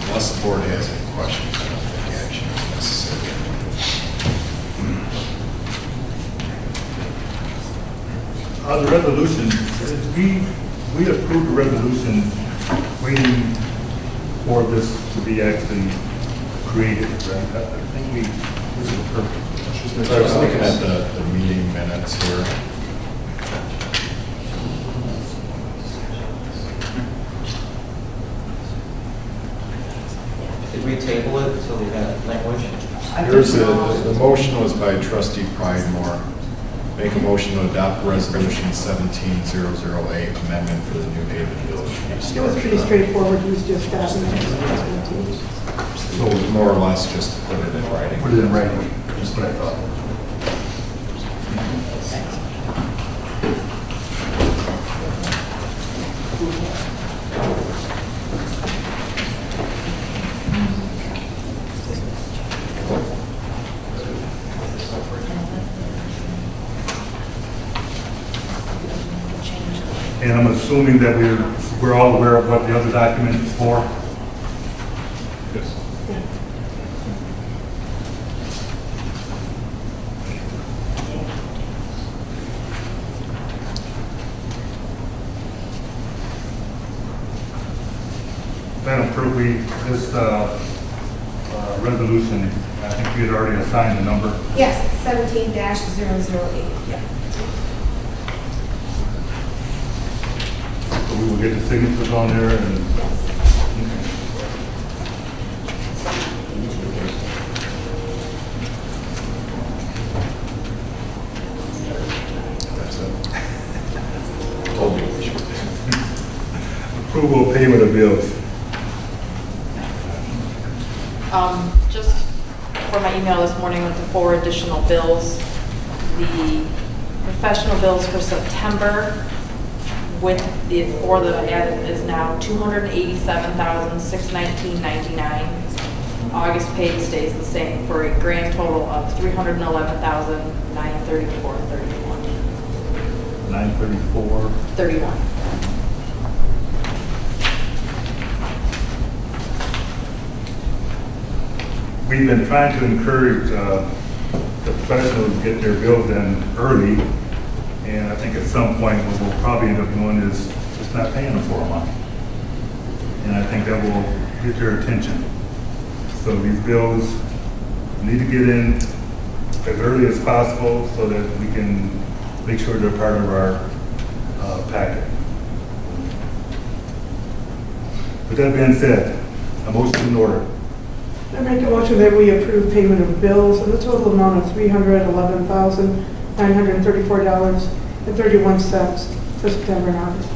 Unless the board has any questions, I don't think action is necessary. The resolution, we approved the resolution waiting for this to be actually created, right? I think this is perfect. I was looking at the meeting minutes here. Did we table it until we got language? The motion was by trustee Pridemore. Make a motion to adopt resolution 17008, amendment for the New Haven Village. It was pretty straightforward, it was just that. So it was more or less just to put it in writing. Put it in writing, just what I thought. And I'm assuming that we're all aware of what the other document is for? Yes. Madam Clerk, this resolution, I think you had already assigned the number. Yes, 17-008. Yeah. So we will get the signatures on there and. That's it. Told you we should. Approval of payment of bills. Just for my email this morning with the 4 additional bills, the professional bills for September with the 4 that I added is now $287,619.99. August paid stays the same for a grand total of $311,934.31. 934. 31. We've been trying to encourage the professionals to get their bills in early, and I think at some point what we'll probably end up doing is just not paying them for a month. And I think that will get their attention. So these bills need to get in as early as possible so that we can make sure they're part of our packet. With that being said, a motion in order. I make a motion that we approve payment of bills in the total amount of $311,934.31 for September and August.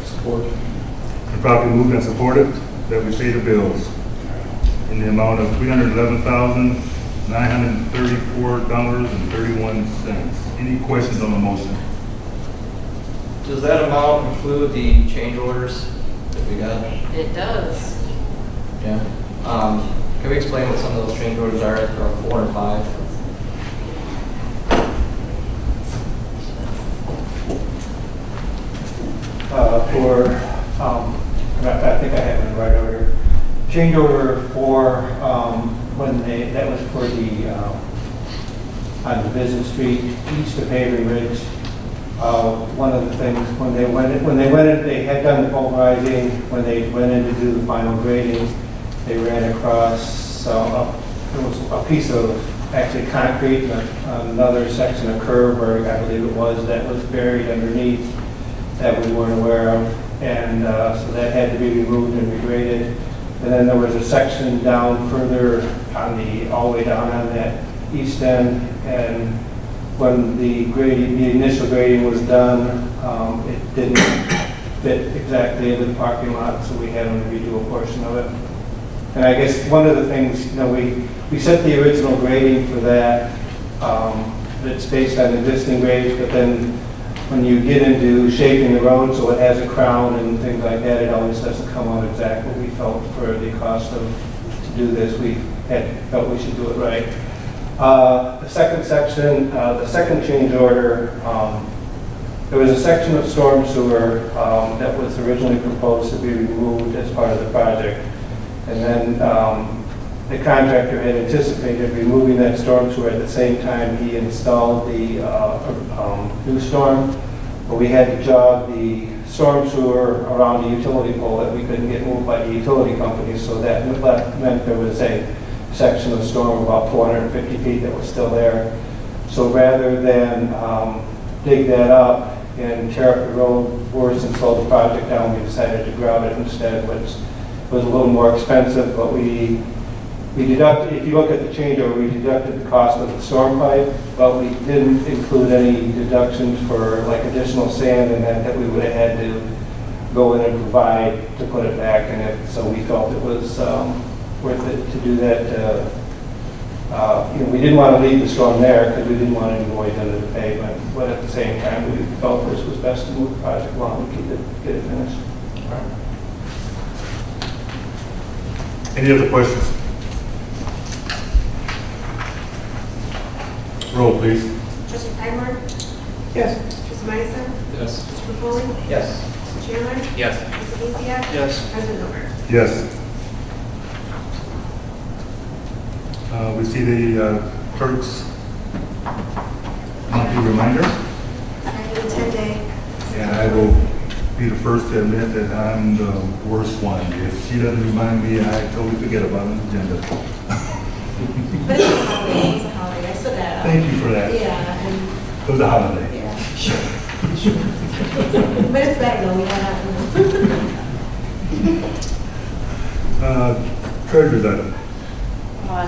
Support. And properly moved and supported that we pay the bills in the amount of $311,934.31. Any questions on the motion? Does that amount include the change orders that we got? It does. Yeah. Can we explain what some of those change orders are? There are 4 and 5. I think I have it right over here. Change order for, that was for the, on the Business Street, east of Haven Ridge. One of the things, when they went in, they had done the pulverizing, when they went in to do the final grading, they ran across, there was a piece of actually concrete, and another section of curb, or I believe it was, that was buried underneath that we weren't aware of. And so that had to be removed and regraded. And then there was a section down further on the, all the way down on that east end, and when the grading, the initial grading was done, it didn't fit exactly into the parking lot, so we had them redo a portion of it. And I guess one of the things, we set the original grading for that. It's based on existing grades, but then when you get into shaping the road so it has a crown and things like that, it always doesn't come out exact what we felt for the cost of, to do this. We felt we should do it right. The second section, the second change order, there was a section of storm sewer that was originally proposed to be removed as part of the project. And then the contractor had anticipated removing that storm sewer at the same time he installed the new storm. But we had to jog the storm sewer around the utility pole that we couldn't get moved by the utility company. So that meant there was a section of storm about 450 feet that was still there. So rather than dig that up and tear up the road worse and slow the project down, we decided to grout it instead, which was a little more expensive, but we deducted, if you look at the change order, we deducted the cost of the storm pipe, but we didn't include any deductions for like additional sand and that we would have had to go in and provide to put it back in it. So we felt it was worth it to do that. We didn't want to leave the storm there because we didn't want any voids under the pavement, but at the same time, we felt this was best to move the project along and get it finished. Any other questions? Roll, please. Trustee Piper? Yes. Trustee Meisen? Yes. Mr. Pacoli? Yes. Mr. Chandler? Yes. Mr. Kezia? Yes. President Milburn? Yes. We see the clerk's monthly reminder. I need a 10-day. And I will be the first to admit that I'm the worst one. If she doesn't remind me, I totally forget about an agenda. But it's a holiday, it's a holiday, I still got Thank you for that. Yeah, and, It was a holiday. yeah. But it's better though, we got Treasurer's item.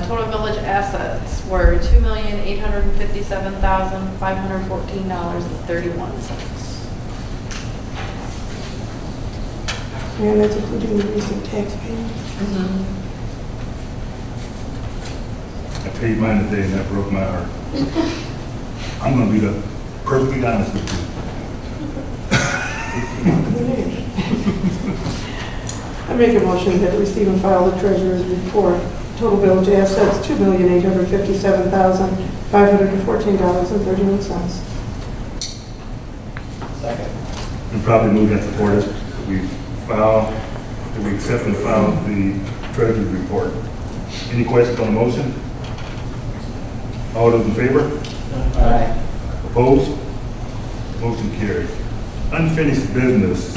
Total village assets were $2,857,514.31. And that's including the recent tax payment. I paid mine today and that broke my heart. I'm going to be perfectly honest with you. I make a motion that receive and file the treasurer's report. Total village assets, $2,857,514.31. Second. We probably moved and supported. We accept and file the treasurer's report. Any questions on the motion? All those in favor? Aye. Opposed? Motion carries. Unfinished business.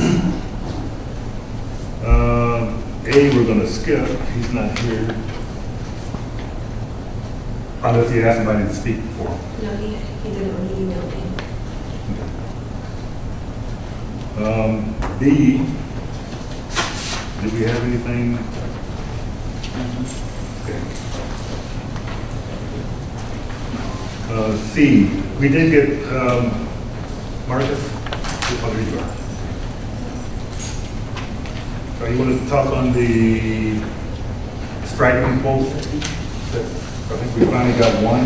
A, we're going to skip. He's not here. Unless he asked somebody to speak for him. No, he didn't when he emailed me. B, did we have anything? Okay. C, we did get, Marcus? Oh, there you are. You want to talk on the striping post? I think we finally got one.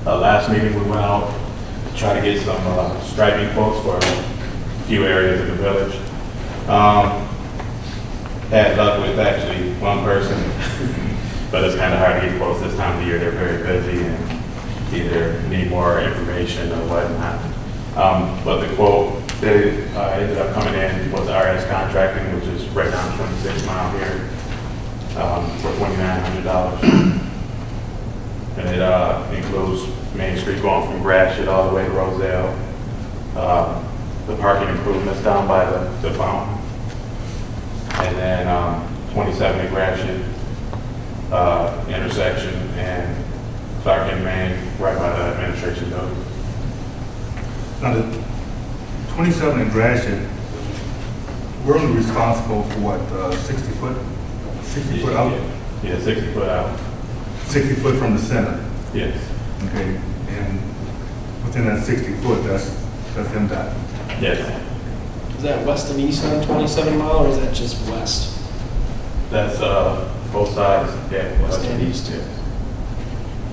Last meeting, we went out to try to get some striping quotes for a few areas of the village. Had luck with actually one person, but it's kind of hard to get quotes this time of the year. They're very busy and either need more information or whatnot. But the quote that ended up coming in was RS Contracting, which is right down 26 Mile here, for $2,900. And it includes Main Street going from Gratiot all the way to Roselle, the parking improvements down by the fountain, and then 27 at Gratiot intersection and Clark and Main right by the administration building. Now, the 27 in Gratiot, we're only responsible for what, 60 foot? 60 foot out? Yeah, 60 foot out. 60 foot from the center, Yes. okay? And within that 60 foot, that's MDOT. Yes. Is that west and east on 27 mile, or is that just west? That's both sides. Yeah. West and east, yeah.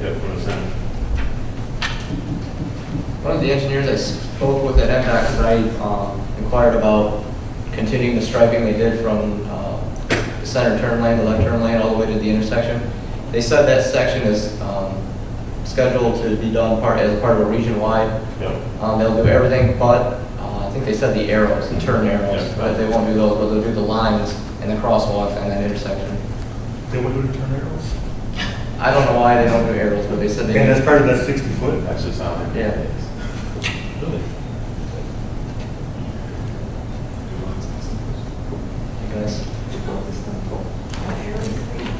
Yeah, from the center. One of the engineers I spoke with at MDOT, because I inquired about continuing the striping they did from the center turn lane, the left turn lane, all the way to the intersection. They said that section is scheduled to be done as a part of a region-wide. Yep. They'll do everything but, I think they said the arrows, the turn arrows, Yep. but they won't do those, but they'll do the lines and the crosswalks and that intersection. They want to do the turn arrows? I don't know why they don't do arrows, but they said they. And that's part of that 60 foot? That's just how it is. Yeah. Really? Guys.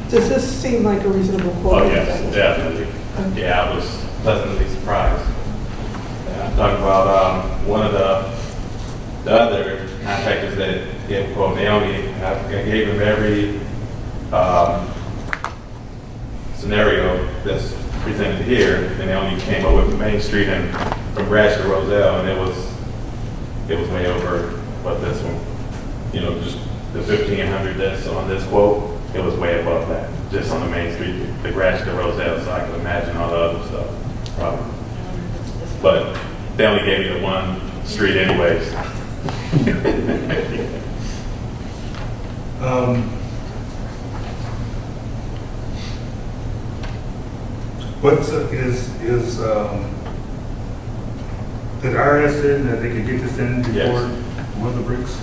Does this seem like a reasonable quote? Oh, yes, definitely. Yeah, I was pleasantly surprised. Yeah, I'm talking about one of the other contractors that gave a quote, Naomi, I gave him every scenario that's presented here, and they only came up with Main Street and from Gratiot to Roselle, and it was way over what this one, you know, just the 1,500 that's on this quote, it was way above that, just on the Main Street, the Gratiot to Roselle, so I can imagine all the other stuff, probably. But they only gave me the one street anyways. What's, did RS say that they could get this in before Yes. Weather bricks?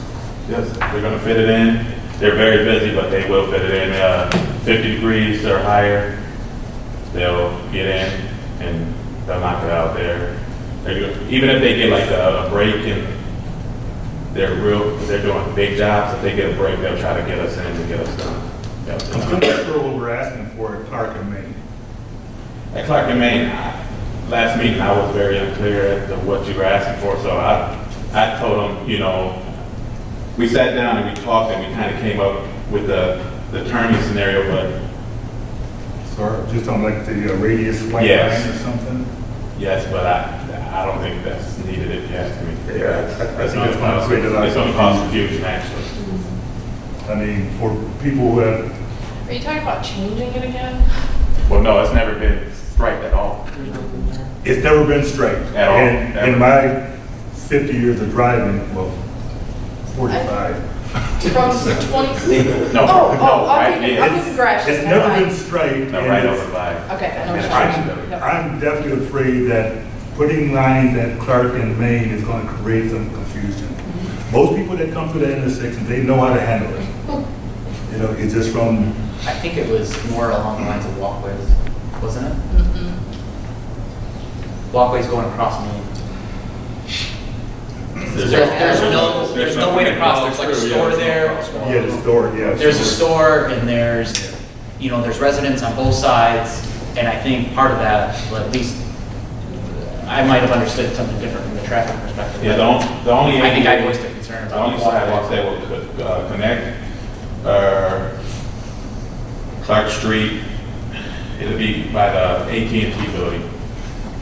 Yes, they're gonna fit it in. They're very busy, but they will fit it in. 50 degrees or higher, they'll get in and they'll knock it out there. Even if they get like a break and they're doing big jobs, if they get a break, they'll try to get us in and get us done. I'm still not sure what we're asking for at Clark and Main. At Clark and Main, last meeting, I was very unclear as to what you were asking for, so I told them, you know, we sat down and we talked and we kind of came up with the turning scenario, but. Sorry, just on like the radius white Yes. line or something? Yes, but I don't think that's needed if you ask me. Yeah, I think it's gonna create a lot of It's gonna cause confusion, actually. I mean, for people who have, Are you talking about changing it again? Well, no, it's never been striped at all. it's never been straight. At all, And ever. in my 50 years of driving, well, 45. From 20? No, I'm right, thinking it's Gratiot. It's never been straight. no, and right it's- over by. Okay, I know what Yeah, you're right. talking about. Yep. I'm definitely afraid that putting lines at Clark and Main is going to create some confusion. Most people that come to that intersection, they know how to handle it. You know, it's just from, I think it was more along the lines of walkways, wasn't it? Walkways going across Main. There's no way to cross, there's like a store there. yeah, the store, yeah. There's a store and there's residents on both sides, and I think part of that, well, at least, I might have understood something different from the traffic perspective. Yeah, the only. I think I voiced a concern The about. only sidewalks that will connect are Clark Street. It'll be by the AT&T building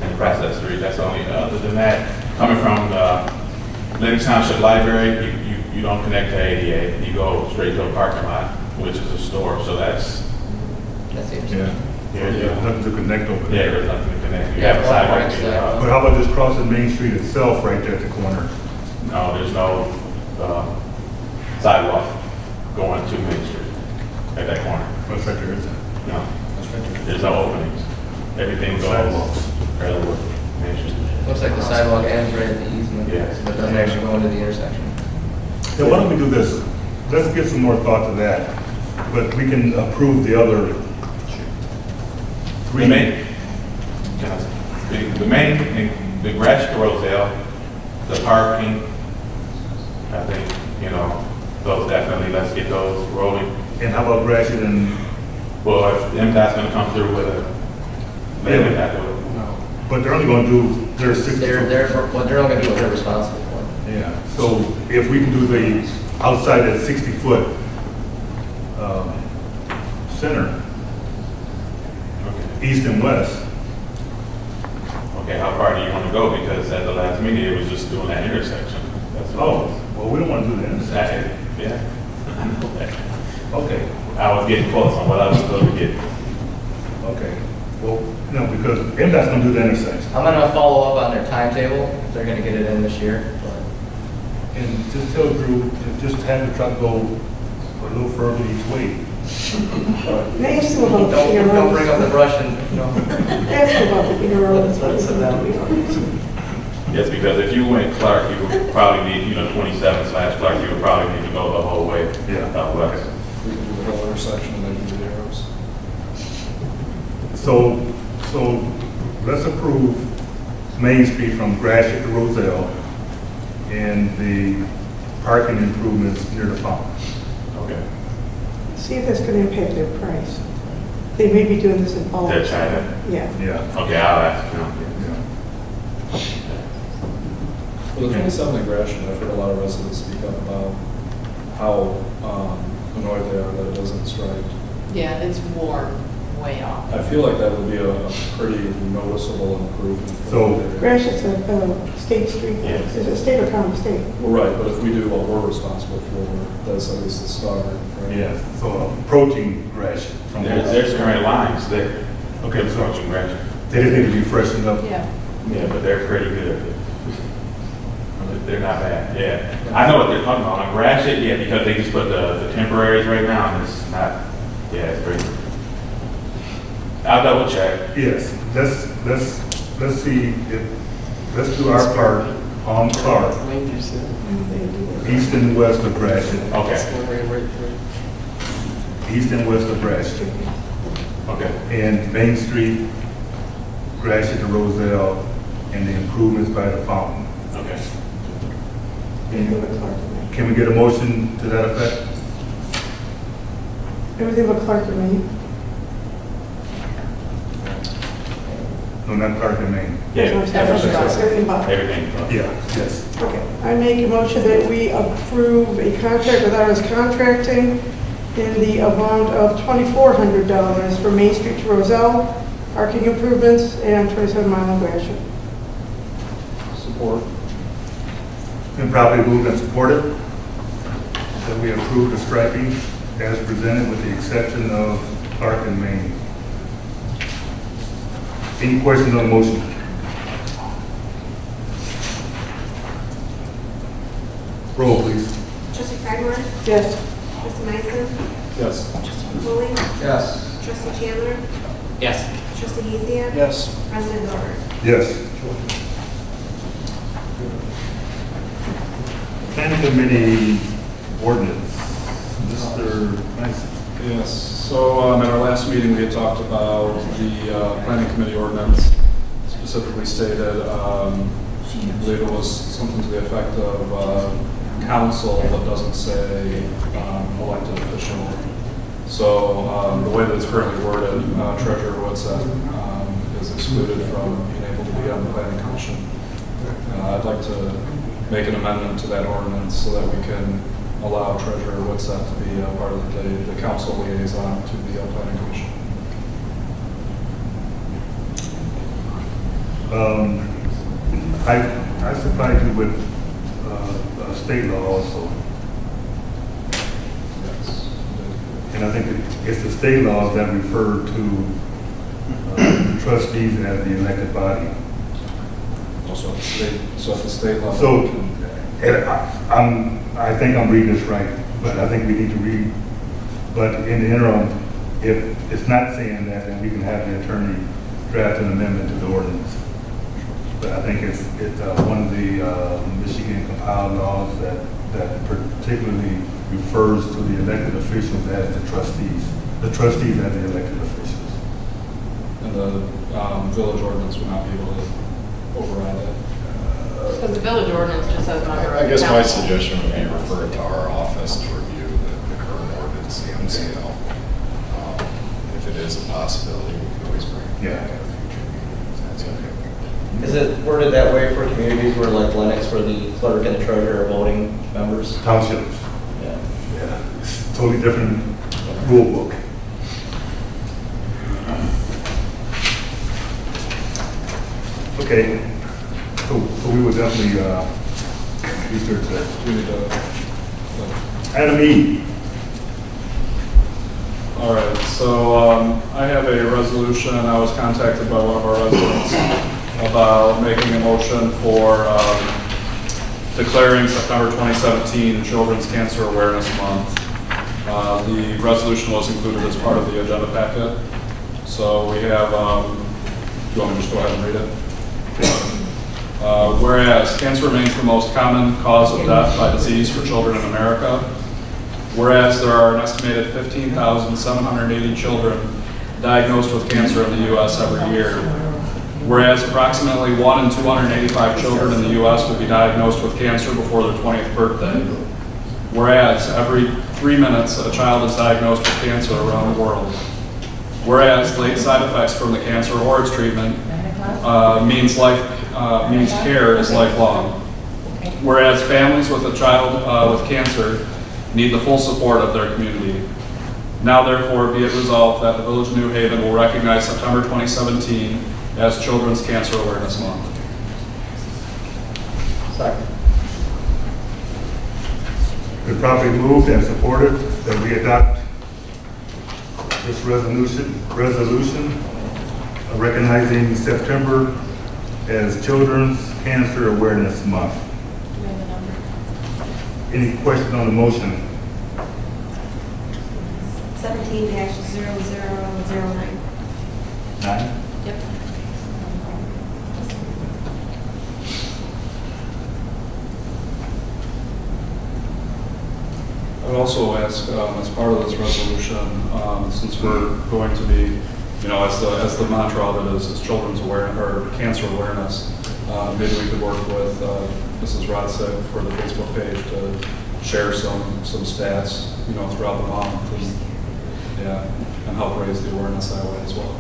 and across that street. That's the only, other than that, coming from the Lennox Township Library, you don't connect to 88. You go straight to a parking lot, which is a store. So that's, Yeah. There's nothing to connect over yeah, there. there's nothing to connect. You Yeah, have a sidewalk. right, to But how about just crossing Main Street itself right there at the corner? No, there's no sidewalk going to Main Street at that corner. What's right there, is it? No, there's no openings. Everything goes Sidewalks. parallel with Main Street. Looks like the sidewalk ends right at the easement, Yes. but doesn't actually go into the intersection. Then why don't we do this? Let's give some more thought to that, but we can approve the other three. The main, the Gratiot to Roselle, the parking, I think, those definitely, let's get those rolling. And how about Gratiot and, Well, if MDOT's gonna come through with a, they would have to, But they're only gonna do their 60 foot. What they're only gonna do what they're responsible for. Yeah, so if we can do the outside at 60-foot center, east and west, Okay, how far do you want to go? Because at the last meeting, it was just doing that intersection. That's what it was. well, we don't want to do the intersection. Yeah. I know that. Okay, I was getting close on what I was supposed to get. okay. Well, no, because MDOT's gonna do the intersection. I'm gonna follow up on their timetable. They're gonna get it in this year, but And just tell Drew, just have the truck go a little further each way. May I ask you about the inner don't roads? bring up the brush and, you know. Ask you about the inner roads. Let's sit down. Yes, because if you went Clark, you would probably need, 27/Clark, you would probably need to go the whole way. Yeah. Out west. We can do the whole intersection and then do the arrows. So let's approve Main Street from Gratiot to Roselle and the parking improvements near the fountain. Okay. See if that's going to impact their price. They may be doing this in all. They're trying to- Yeah. Yeah. Okay, I'll ask him. For the 27 in Gratiot, I've heard a lot of residents speak up about how annoyed they are that it doesn't strike. Yeah, it's warm, way off. I feel like that would be a pretty noticeable improvement. for So- the area. Gratiot's a state street. Yes. Is it state or county? State. Right, but if we do what we're responsible for, that's at least the start, right? Yes, so approaching Gratiot from. There's current lines there. Okay, so Approaching Gratiot. they just need to be freshened up. Yeah. Yeah, but they're pretty good at it. They're not bad, yeah. I know what they're talking about. On Gratiot, yeah, because they just put the temporaries right now, and it's not, yeah, it's pretty. I'll double check. Yes, let's see if, let's do our part on Clark, east and west of Gratiot, Okay, east and west of Gratiot. okay. And Main Street, Gratiot to Roselle, and the improvements by the fountain. Okay. Can we get a motion to that effect? Everything but Clark and Main. No, not Clark and Main. Yeah, Everything but. everything. Yeah, yes. Okay, I make a motion that we approve a contract with RS Contracting in the amount of $2,400 for Main Street to Roselle, parking improvements, and 27 Mile Gratiot. Support. Been properly moved and supported that we approve the striping as presented with the exception of Clark and Main. Any questions on the motion? Roll, please. Trustee Cragmore? Yes. Trustee Mason? Yes. Trustee Foley? Yes. Trustee Chandler? Yes. Trustee Heazian? Yes. President Dormer? Yes. Planning Committee ordinance. Mr. Mason. Yes, so at our last meeting, we had talked about the planning committee ordinance, specifically stated, I believe it was something to the effect of council, but doesn't say elected official. So the way that it's currently worded, Treasurer Woodson is excluded from being able to be on the planning commission. I'd like to make an amendment to that ordinance so that we can allow Treasurer Woodson to be a part of the council liaison to the planning commission. I supplied you with state law also. Yes. And I think it's the state laws that refer to the trustees as the elected body. Also, at the state level. So, I think I'm reading this right, but I think we need to read. But in the interim, if it's not saying that, then we can have the attorney draft an amendment to the ordinance. But I think it's one of the Michigan compiled laws that particularly refers to the elected officials as the trustees as the elected officials. And the village ordinance would not be able to override that. Because the village ordinance just says member of I guess my council. suggestion would be refer it to our office to review the current ordinance, the MCL. If it is a possibility, we can always bring it back at a future meeting. That's okay. Is it worded that way for communities where like Lennox, where the clerk and the treasurer are voting members? Townships. Yeah. Yeah, it's totally different rule book. Okay, so we would definitely research that. We need to, Item E. all right, so I have a resolution. I was contacted by one of our residents about making a motion for declaring September 2017 Children's Cancer Awareness Month. The resolution was included as part of the agenda packet. So we have, do you want me to just go ahead and read it? Whereas cancer remains the most common cause of death by disease for children in America. Whereas there are an estimated 15,780 children diagnosed with cancer in the U.S. every year. Whereas approximately 1 in 285 children in the U.S. will be diagnosed with cancer before their 20th birthday. Whereas every 3 minutes a child is diagnosed with cancer around the world. Whereas late side effects from the cancer or its treatment means care is lifelong. Whereas families with a child with cancer need the full support of their community. Now therefore be it resolved that the Village of New Haven will recognize September 2017 as Children's Cancer Awareness Month. Second. Been properly moved and supported that we adopt this resolution recognizing September as Children's Cancer Awareness Month. Any question on the motion? 17-0009. 9? Yep. I would also ask, as part of this resolution, since we're going to be, as the mantra of it is children's awareness or cancer awareness, maybe we could work with Mrs. Rodsek for the Facebook page to share some stats, throughout the month, and help raise the awareness that way as well.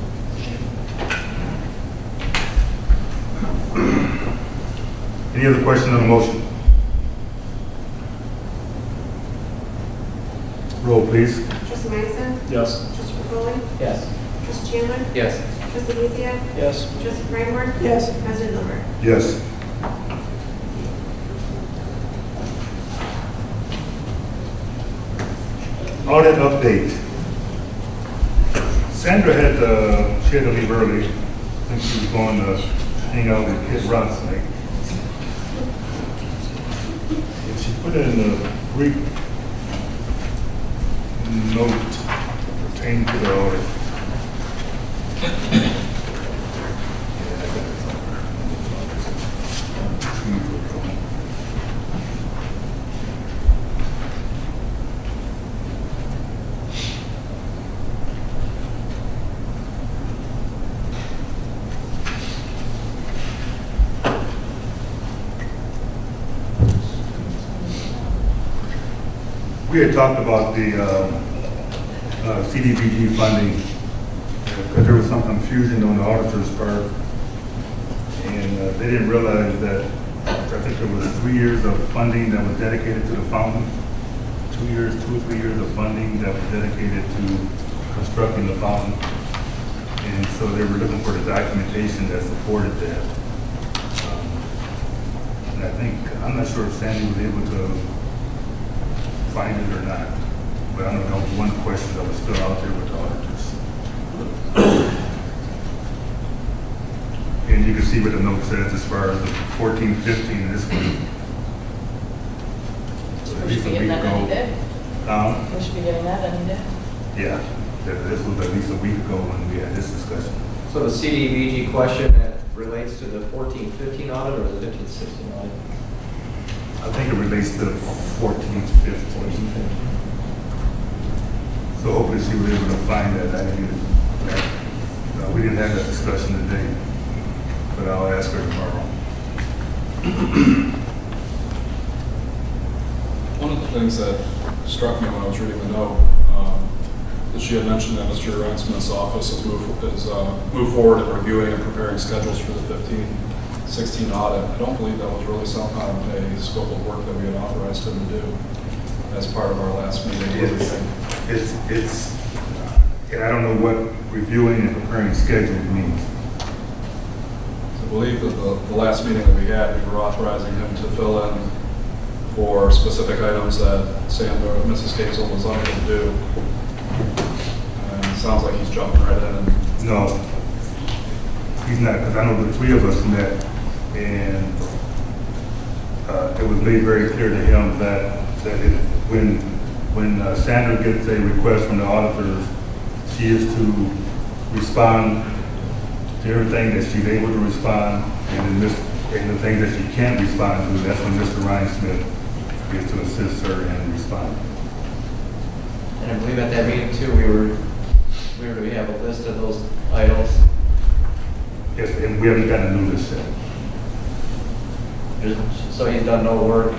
Any other question on the motion? Roll, please. Trustee Madison? Yes. Trustee Capoli? Yes. Trustee Chandler? Yes. Trustee Lucia? Yes. Trustee Freiberg? Yes. President Milmer? Yes. Audit update. Sandra she had to leave early. I think she was going to hang out with Kid Ross tonight. And she put in a brief note pertaining to the audit. We had talked about the CDBG funding, because there was some confusion on the auditor's part, and they didn't realize that I think there was 3 years of funding that was dedicated to the fountain, 2 or 3 years of funding that was dedicated to constructing the fountain, and so they were looking for the documentation that supported that. And I think, I'm not sure if Sandy was able to find it or not, but I don't know, one question that was still out there with the auditors. And you can see what the note says as far as the 14, 15, this one. We should be getting that any day. We should be getting that any day. Yeah, this was at least a week ago when we had this discussion. So the CDBG question that relates to the 14-15 audit or the 15-16 audit? I think it relates to 14, 15. So hopefully she was able to find that. We didn't have that discussion today, but I'll ask her tomorrow. One of the things that struck me when I was reading the note, that she had mentioned that Mr. Ryan Smith's office has moved forward in reviewing and preparing schedules for the 15 16 audit, I don't believe that was really somehow a scope of work that we had authorized him to do as part of our last meeting. What do you think? It's, and I don't know what reviewing and preparing schedule means. I believe that the last meeting that we had, we were authorizing him to fill in for specific items that Sandra, Mrs. Kazel was unable to do. And it sounds like he's jumping right in. No, he's not, because I know the three of us met, and it was made very clear to him that when Sandra gets a request from the auditors, she is to respond to everything that she's able to respond, and the things that she can't respond to, that's when Mr. Ryan Smith is to assist her and respond. And I believe at that meeting too, we have a list of those items. Yes, and we haven't gotten a new list yet. So he's done no work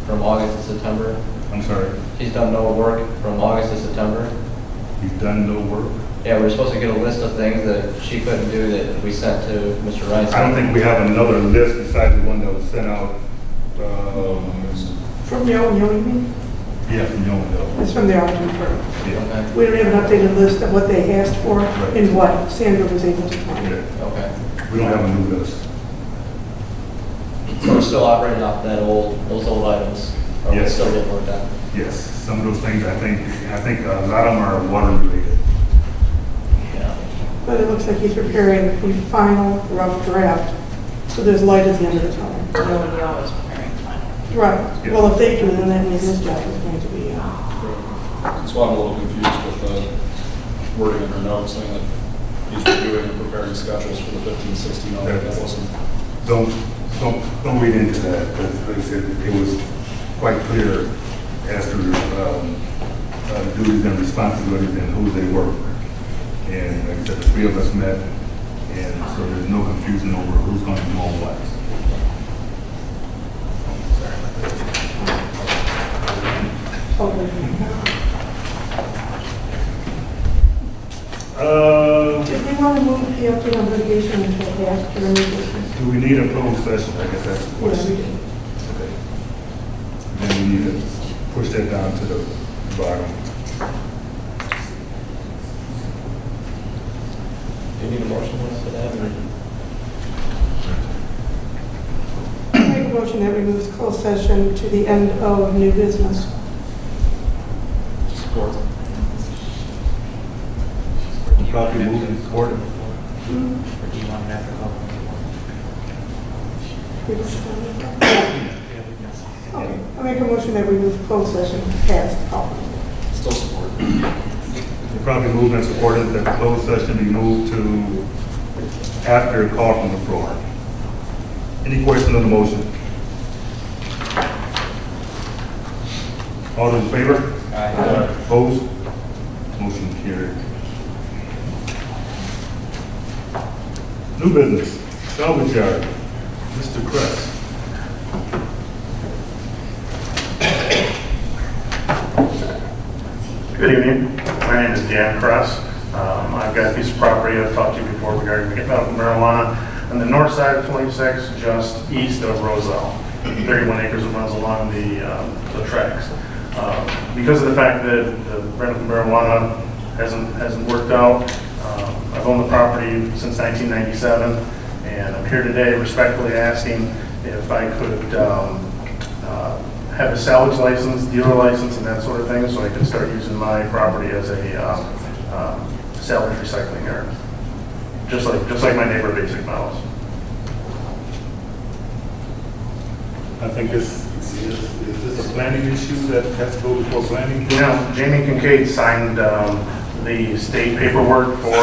from August to September? I'm sorry? He's done no work from August to September? He's done no work? Yeah, we're supposed to get a list of things that she couldn't do that we sent to Mr. Ryan. I don't think we have another list besides the one that was sent out. From Yo, you mean? Yeah, from Youngville. It's from the auditing firm. Yeah. We don't have an updated list of what they asked for Right. and what Sandra was able to find. Yeah. Okay. We don't have a new list. So we're still operating off those old items? Or we Yes. still getting worked on? Yes, some of those things, I think a lot of them are water related. Yeah. But it looks like he's preparing the final rough draft, so there's light at the end of the tunnel. Nobody always preparing final. Right. Yeah. Well, if they do, then that means his job is going to be, That's why I'm a little confused with the wording in her notes saying that he's reviewing and preparing schedules for the 15, 16 audit. That wasn't. Don't read into that, because like I said, it was quite clear as to the duties and responsibilities and who they were. And like I said, the three of us met, and so there's no confusion over who's going to do on what. Did we want to move the update on litigation until after the new business? Do we need a closed session? I guess that's the Yeah, we question. do. Okay. Then we need to push that down to the bottom. Do you need a motion for that? I make a motion that we move this closed session to the end of new business. Support. Properly moved and supported. Or do you want it after Okay, I make a motion that we move closed session past call. Still support. Properly moved and supported that the closed session be moved to after a call from the floor. Any question on the motion? All those in favor? Aye. Opposed? Motion carried. New business, salvage yard, Mr. Kress. Good evening. My name is Dan Kress. I've got a piece of property I've talked to you before regarding medical marijuana on the north side of 26, just east of Roselle. 31 acres that runs along the tracks. Because of the fact that the medical marijuana hasn't worked out, I've owned the property since 1997, and I'm here today respectfully asking if I could have a salvage license, dealer license, and that sort of thing, so I can start using my property as a salvage recycling yard, just like my neighbor Basic Metals. I think is this a planning issue that has to go before planning? You know, Jamie Kincaid signed the state paperwork for,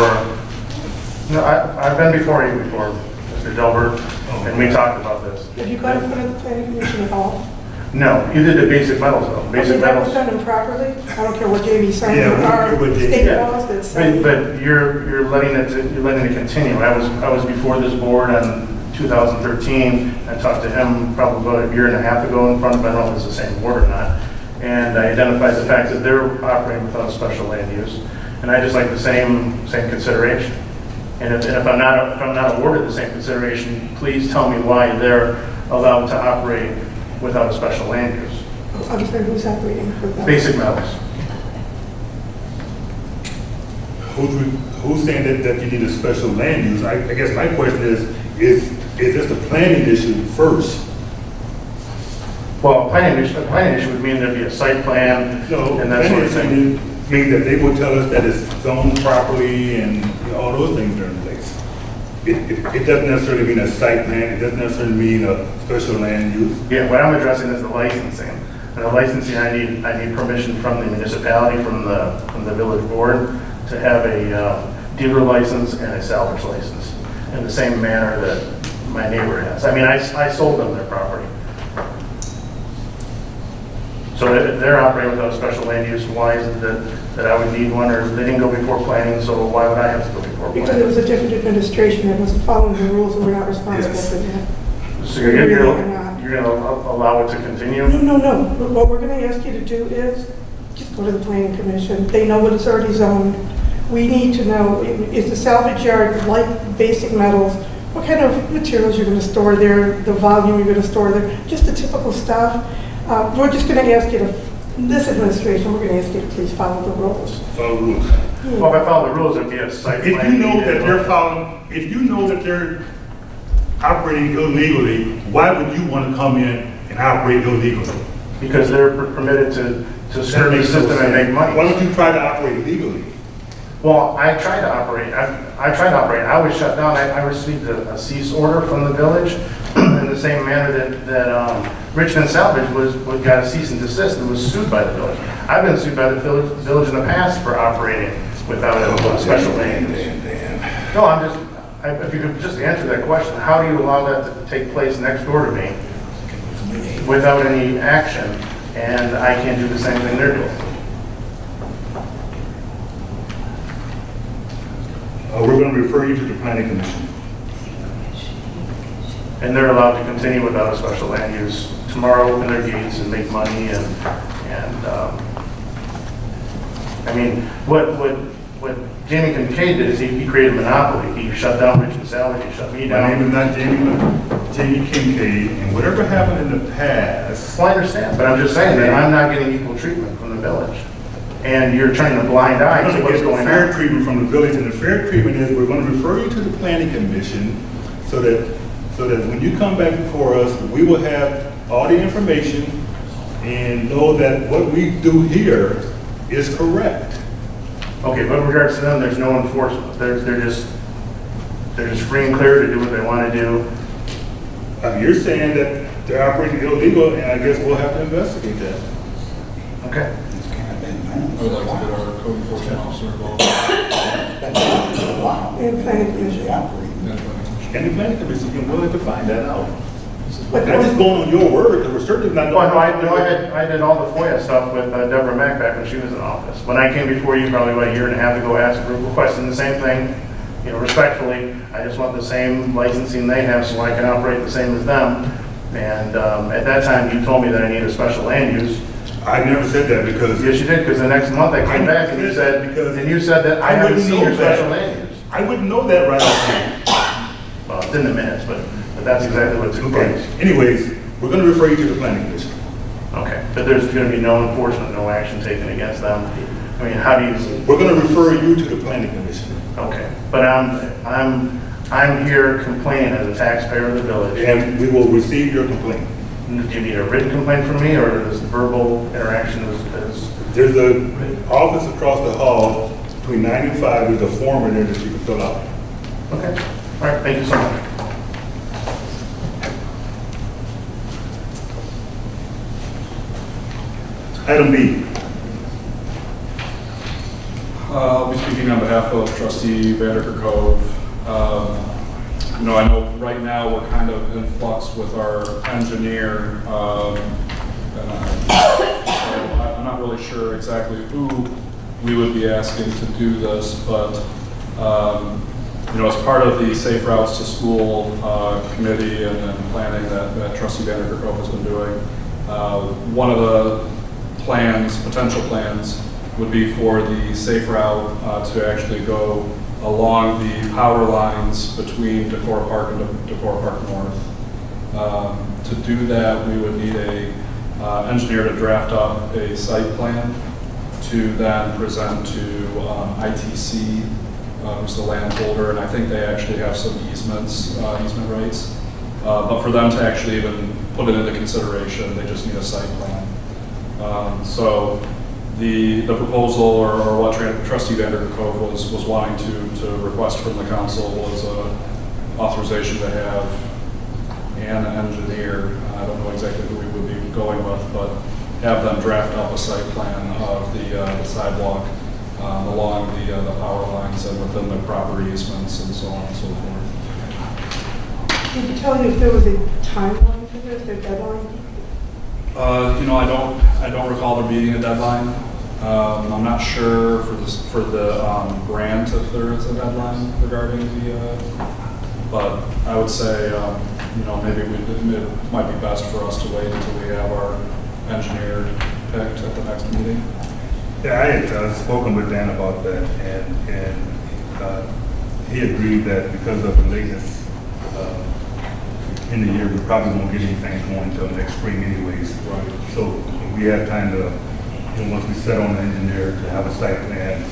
I've been before you before, Mr. Delbert, and we talked about this. Have you got in front of the planning commission at all? No, you did the Basic Metals though. Basic Okay, that was Metals. done improperly? I don't care what Jamie signed, Yeah, there are what Jamie- state Yeah. laws that say. But you're letting it continue. I was before this board in 2013. I talked to him probably about a year and a half ago in front of, I don't know if it's the same board or not. And I identified the fact that they're operating without special land use. And I just like the same consideration. And if I'm not awarded the same consideration, please tell me why they're allowed to operate without a special land use. I'm sorry, who's operating for that? Basic Metals. Who's saying that you need a special land use? I guess my question is this a planning issue first? Well, a planning issue would mean there'd be a site plan No, and that sort of thing. mean that they will tell us that it's zoned properly and all those things are in place. It doesn't necessarily mean a site plan, it doesn't necessarily mean a special land use. Yeah, what I'm addressing is the licensing. And the licensing, I need permission from the municipality, from the village board, to have a dealer license and a salvage license in the same manner that my neighbor has. I mean, I sold them their property. So if they're operating without a special land use, why is it that I would need one, or they didn't go before planning, so why would I have to go before planning? Because it was a different administration that wasn't following the rules, and we're not responsible for that. So you're going to allow it to continue? No. What we're going to ask you to do is just go to the planning commission. They know what it's already zoned. We need to know, is the salvage yard like Basic Metals? What kind of materials you're going to store there, the volume you're going to store there, just the typical stuff. We're just going to ask you to, this administration, we're going to ask you to please follow the rules. Follow rules. Well, if I follow the rules, it'd be a site plan. If you know that they're operating illegally, why would you want to come in and operate illegally? Because they're permitted to serve the system and make money. Why don't you try to operate legally? Well, I tried to operate. I tried to operate. I was shut down. I received a cease order from the village in the same manner that Richmond Salvage got a cease and desist and was sued by the village. I've been sued by the village in the past for operating without a special land use. No, if you could just answer that question, how do you allow that to take place next door to me without any action, and I can't do the same thing they're doing? We're going to refer you to the planning commission. And they're allowed to continue without a special land use tomorrow, open their gates and make money I mean, what Jamie Kincaid did is he created a monopoly. He shut down Richmond Salvage, he shut me down. My name is not Jamie Kincaid, and whatever happened in the past. Well, I understand, but I'm just saying that I'm not getting equal treatment from the village. And you're turning a blind eye to what's going Fair on. treatment from the village, and the fair treatment is we're going to refer you to the planning commission so that when you come back before us, we will have all the information and know that what we do here is correct. Okay, but in regards to them, there's no enforcement. They're just free and clear to do what they want to do. You're saying that they're operating illegal, and I guess we'll have to investigate that. Okay. I would like to get our code enforcement officer involved. And planning commission. And the planning commission is willing to find that out. Not just going on your word, because we're certainly not. Well, no, I did all the FOIA stuff with Deborah Mack back when she was in office. When I came before you, probably about a year and a half ago, asked for requesting the same thing, respectfully. I just want the same licensing they have so I can operate the same as them. And at that time, you told me that I need a special land use. I never said that because. Yes, you did, because the next month I came back and you said that I haven't seen your special land use. I wouldn't know that right off. Well, it's in the minutes, but that's exactly what took place. Anyways, we're going to refer you to the planning commission. Okay, but there's going to be no enforcement, no action taken against them. I mean, how do you? We're going to refer you to the planning commission. Okay, but I'm here complaining as a taxpayer of the village. And we will receive your complaint. Do you need a written complaint from me, or is verbal interaction as? There's an office across the hall between 9 and 5. There's a form in there that you can fill out. Okay, all right, thank you so much. Item B. I'll be speaking on behalf of Trustee Vanderkerkove. I know right now we're kind of in flux with our engineer. And I'm not really sure exactly who we would be asking to do this, but as part of the Safe Routes to School committee and planning that Trustee Vanderkerkove has been doing, one of the potential plans, would be for the safe route to actually go along the power lines between Decor Park and Decor Park North. To do that, we would need a engineer to draft up a site plan to then present to ITC, who's the landholder, and I think they actually have some easement rights. But for them to actually even put it into consideration, they just need a site plan. So the proposal or what Trustee Vanderkoof was wanting to request from the council was authorization to have an engineer, I don't know exactly who we would be going with, but have them draft up a site plan of the sidewalk along the power lines and within the property easements and so on and so forth. Did you tell you if there was a timeline for this, a deadline? I don't recall there being a deadline. I'm not sure for the grant if there is a deadline regarding but I would say, maybe it might be best for us to wait until we have our engineer picked at the next meeting. Yeah, I had spoken with Dan about that, and he agreed that because of the lateness in the year, we probably won't get anything going until next spring anyways. Right. So we have time to, once we set on the engineer, to have a site plan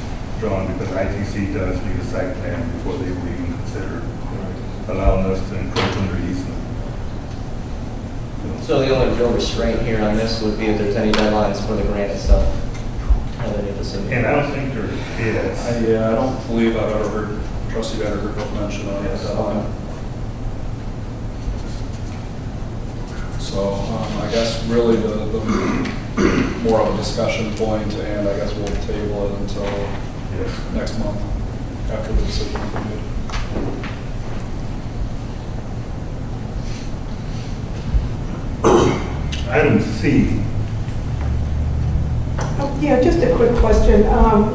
drawn, because ITC does need a site plan before they would even consider allowing us to encroach on their easement. So the only real restraint here on this would be if there's any deadlines for the grant itself. And I don't think there is. I don't believe I've ever heard Trustee Vanderkoof mention a deadline. So I guess really the more of a discussion point, and I guess we'll table it until next month after the decision is made. Item C. Yeah, just a quick question.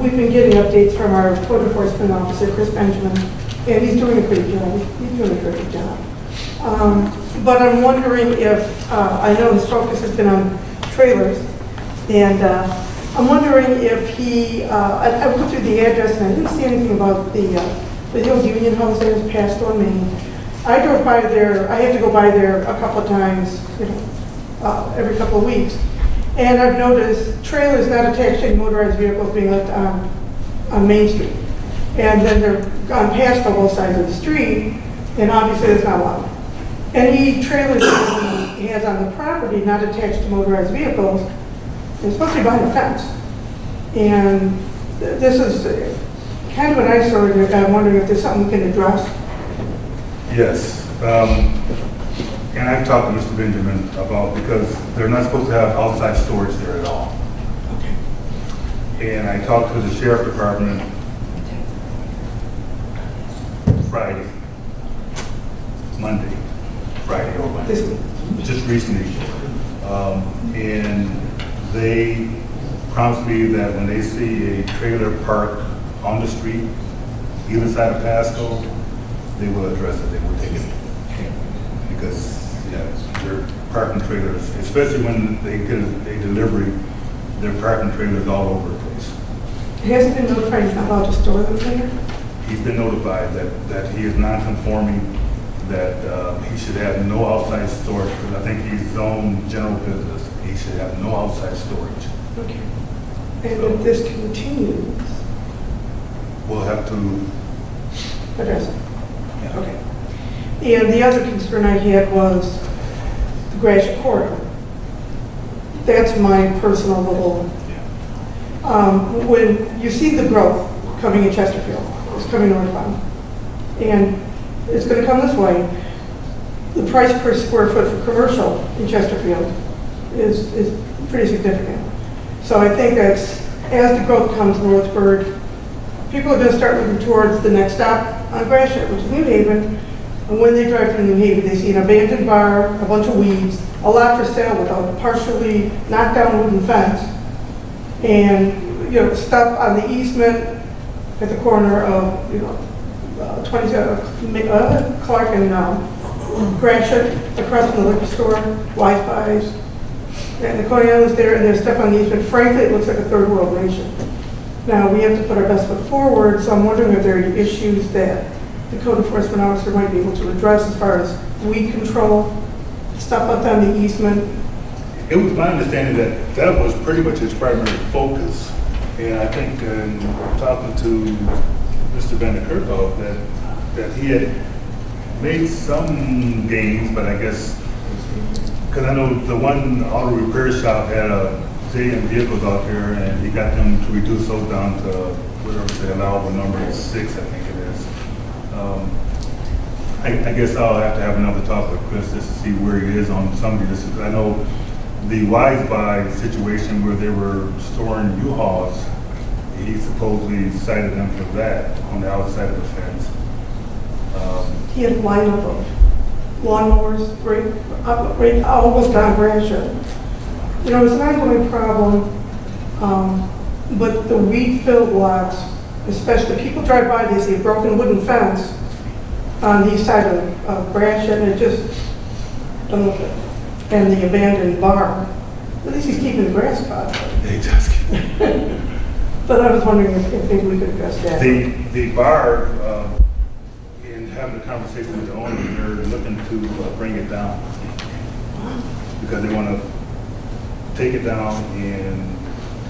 We've been getting updates from our code enforcement officer, Chris Benjamin, and he's doing a great job. He's doing a terrific job. But I'm wondering if, I know his focus has been on trailers, and I'm wondering if he, I went through the address and I didn't see anything about the old Union House there, past on Main. I drove by there, I have to go by there a couple of times, every couple of weeks. And I've noticed trailers not attached to any motorized vehicles being left on Main Street. And then they're gone past on both sides of the street, and obviously it's not allowed. Any trailers that he has on the property not attached to motorized vehicles, they're supposed to be behind a fence. And this is kind of an eyesore, and I'm wondering if there's something we can address. Yes. And I've talked to Mr. Benjamin about, because they're not supposed to have outside storage there at all. And I talked to the sheriff department Friday or Monday, just recently. And they promised me that when they see a trailer parked on the street, either side of Pasco, they will address it, they will take it. Because they're parking trailers, especially when they get a delivery, they're parking trailers all over the place. He hasn't been notified he's not allowed to store them there? He's been notified that he is non-conforming, that he should have no outside storage, because I think he's zoned general business. He should have no outside storage. Okay. And if this continues, We'll have to address it. Okay. And the other concern I had was the Gratiot corridor. That's my personal little, when you see the growth coming in Chesterfield, it's coming northbound, and it's going to come this way, the price per square foot for commercial in Chesterfield is pretty significant. So I think that's, as the growth comes northward, people are going to start looking towards the next stop on Gratiot, which is New Haven. And when they drive through New Haven, they see an abandoned bar, a bunch of weeds, a lot for sale with a partially knocked down wooden fence, and stuff on the easement at the corner of 27 Clark and Gratiot, across from the liquor store, Wi-Fi's, and the Coney Island's there, and there's stuff on the easement. Frankly, it looks like a third world nation. Now, we have to put our best foot forward, so I'm wondering if there are any issues that the code enforcement officer might be able to address as far as weed control, stuff up on the easement. It was my understanding that that was pretty much his primary focus. And I think in talking to Mr. Van der Kerkhoff, that he had made some gains, but I guess, because I know the one auto repair shop had a JM vehicles out there, and he got them to reduce those down to whatever the allowable number is, 6, I think it is. I guess I'll have to have another talk with Chris just to see where he is on some of this. I know the Wise Buy situation where they were storing U-Hauls, he supposedly cited them for that on the outside of the fence. He had a lineup of lawnmowers, right, almost on Gratiot. You know, it's an ongoing problem, but the weed-filled lots, especially, people drive by, they see a broken wooden fence on the east side of Gratiot, and it just doesn't look good. And the abandoned barn, at least he's keeping the grass cut. They just keep. But I was wondering if maybe we could address that. The bar, in having a conversation with the owner, they're looking to bring it down. Because they want to take it down and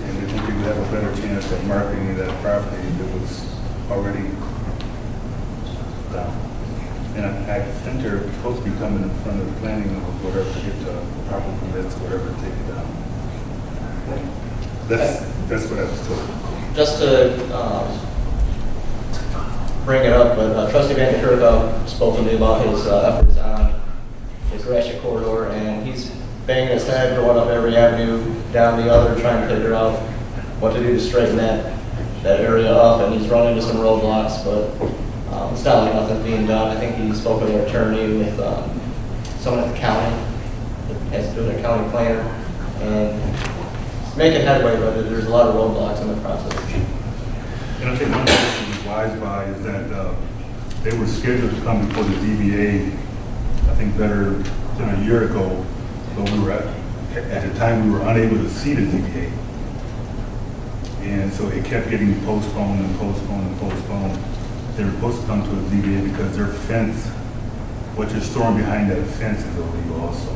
they think they would have a better chance of marketing that property if it was already down. And I think they're supposed to be coming in front of the planning or whatever to get the proper permits or whatever to take it down. That's what I was told. Just to bring it up, but Trustee Van der Kerkhoff spoke to me about his efforts on the Gratiot corridor, and he's banging his head going up every avenue, down the other, trying to figure out what to do to straighten that area up, and he's run into some roadblocks, but it's not like nothing's being done. I think he spoke with an attorney, with someone at the county, that has to do with a county planner, and making headway, but there's a lot of roadblocks in the process. And I think one thing with Wise Buy is that they were scheduled to come before the DBA, I think better than a year ago, but we were at the time we were unable to see the DBA. And so it kept getting postponed and postponed and postponed. They were supposed to come to a DBA because their fence, what you're storing behind that fence is illegal also.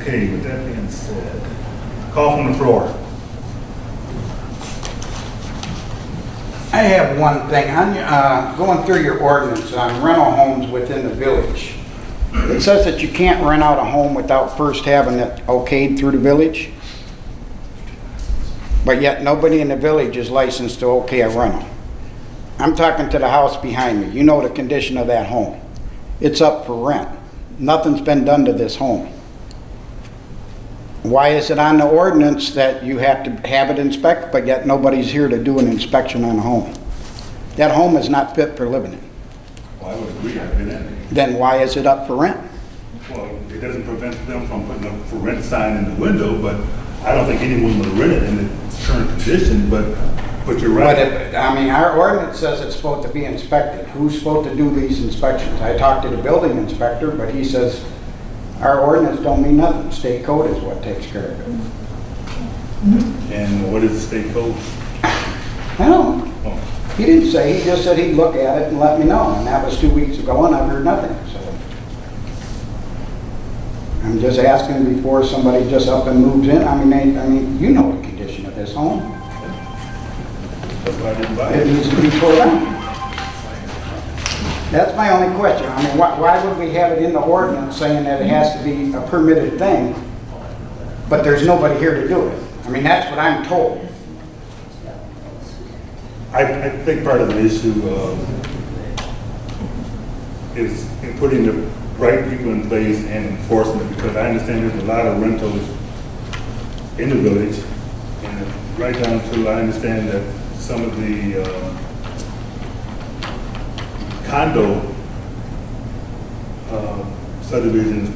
Okay, with that being said, call from the floor. I have one thing. On going through your ordinance on rental homes within the village, it says that you can't rent out a home without first having it okayed through the village. But yet nobody in the village is licensed to okay a rental. I'm talking to the house behind me. You know the condition of that home. It's up for rent. Nothing's been done to this home. Why is it on the ordinance that you have to have it inspected, but yet nobody's here to do an inspection on a home? That home is not fit for living in. Well, I would agree, I've been in it. Then why is it up for rent? Well, it doesn't prevent them from putting a for rent sign in the window, but I don't think anyone would rent it in its current condition, but you're right. But our ordinance says it's supposed to be inspected. Who's supposed to do these inspections? I talked to the building inspector, but he says our ordinance don't mean nothing. State code is what takes care of it. And what is the state code? I don't know. Oh. He didn't say, he just said he'd look at it and let me know, and that was 2 weeks ago, and I've heard nothing, so. I'm just asking before somebody just up and moves in. I mean, you know the condition of this home. That's why I didn't buy It it. needs to be tore down. That's my only question. I mean, why would we have it in the ordinance saying that it has to be a permitted thing, but there's nobody here to do it? I mean, that's what I'm told. I think part of the issue is in putting the right people in place and enforcement, because I understand there's a lot of rentals in the village, and right down to, I understand that some of the condo subdivisions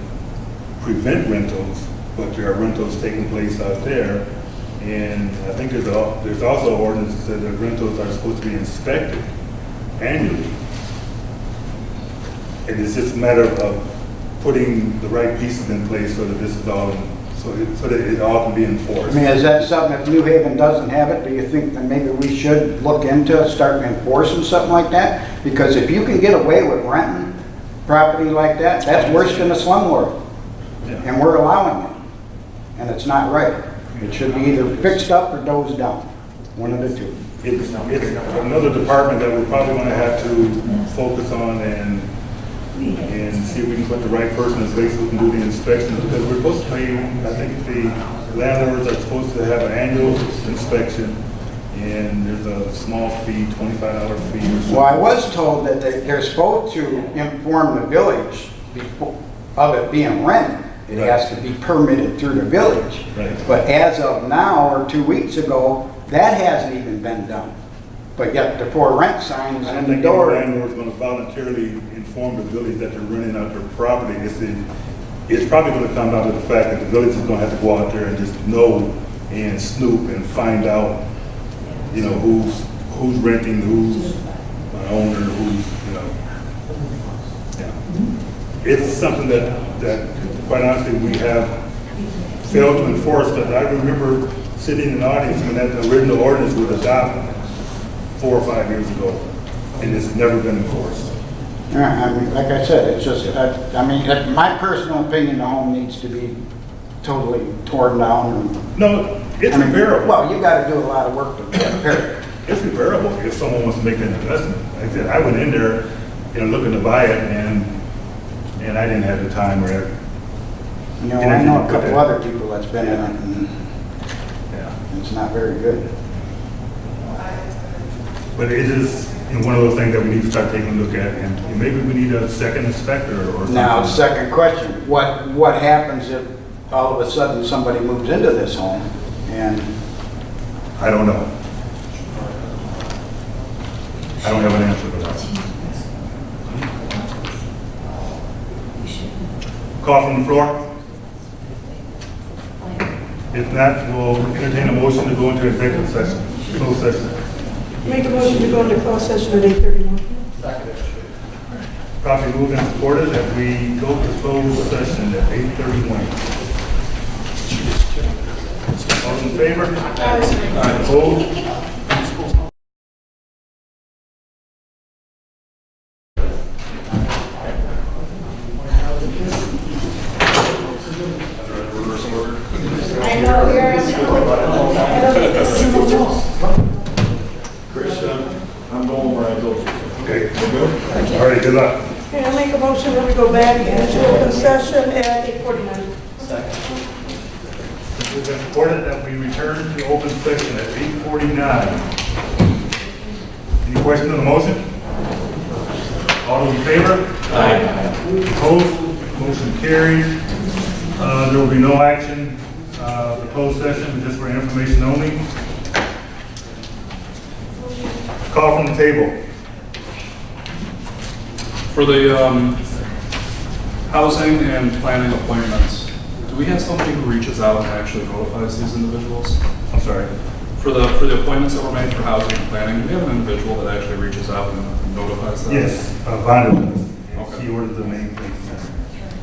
prevent rentals, but there are rentals taking place out there. And I think there's also an ordinance that says that rentals are supposed to be inspected annually. And it's just a matter of putting the right pieces in place so that this is all, so that it all can be I enforced. mean, is that something, if New Haven doesn't have it, do you think that maybe we should look into start enforcing something like that? Because if you can get away with renting property like that, that's worse than a slumlord. And we're allowing it. And it's not right. It should be either fixed up or dozed down, one of the two. It's another department that we're probably gonna have to focus on and see if we can put the right person in place who can do the inspections, because we're supposed to pay, I think the landlords are supposed to have an annual inspection, and there's a small fee, $25 fee or something. Well, I was told that they're supposed to inform the village of it being rented. It has to be permitted through the village. Right. But as of now, or 2 weeks ago, that hasn't even been done. But yet the for rent signs I on don't the think any door. landlord's gonna voluntarily inform the village that they're renting out their property. It's probably gonna come down to the fact that the village is gonna have to go out there and just know and snoop and find out, you know, who's renting, who's an owner, who's, you know. Yeah. It's something that quite honestly, we have failed to enforce. But I remember sitting in the audience when that original ordinance was adopted 4 or 5 years ago, and it's never been enforced. Yeah, I mean, like I said, it's just, I mean, my personal opinion, the home needs to be totally torn down. No, it's repairable. Well, you gotta do a lot of work to repair it. It's repairable if someone wants to make an investment. Like I said, I went in there, you know, looking to buy it, and I didn't have the time or You know, I know a couple other people that's been in it, and yeah, it's not very good. but it is, you know, one of those things that we need to start taking a look at, and maybe we need a second inspector or something. Now, second question, what happens if all of a sudden somebody moves into this home and I don't know. I don't have an answer for that. Call from the floor? If not, we'll entertain a motion to go into executive session, closed session. Make a motion to go into closed session at 8:31. Properly moved and supported that we go to closed session at 8:31. All in favor? Aye. Opposed? I know, you're. Chris, I'm going where I go. Okay. All right, good luck. Okay, I make a motion that we go back into open session at 8:49. It has been reported that we return to open session at 8:49. Any questions on the motion? All those in favor? Aye. Opposed? Motion carried. There will be no action. The closed session is just for information only. Call from the table. For the housing and planning appointments, do we have somebody who reaches out and actually notifies these individuals? I'm sorry. For the appointments that were made for housing and planning, do we have an individual that actually reaches out and notifies them? Yes, Vonda does. She orders the main things.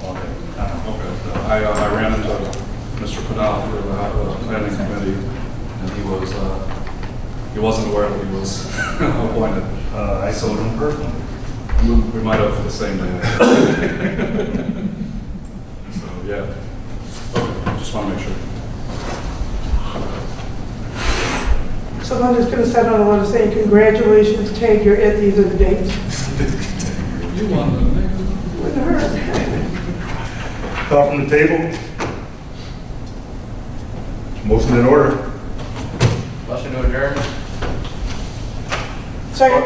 Okay. I ran into Mr. Pinal for the planning committee, and he wasn't aware that he was appointed. I told him personally. We might have the same day. So, yeah. Okay, just want to make sure. So I'm just gonna send out a letter saying, congratulations, Ted, you're at these are the dates. You want to Wouldn't hurt. Call from the table. Motion in order. Motion to adjourn? Second.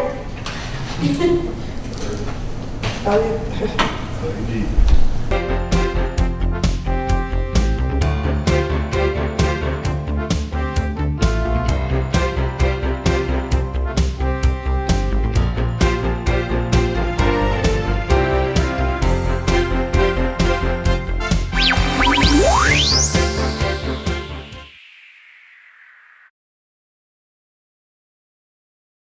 Oh, yeah. Indeed.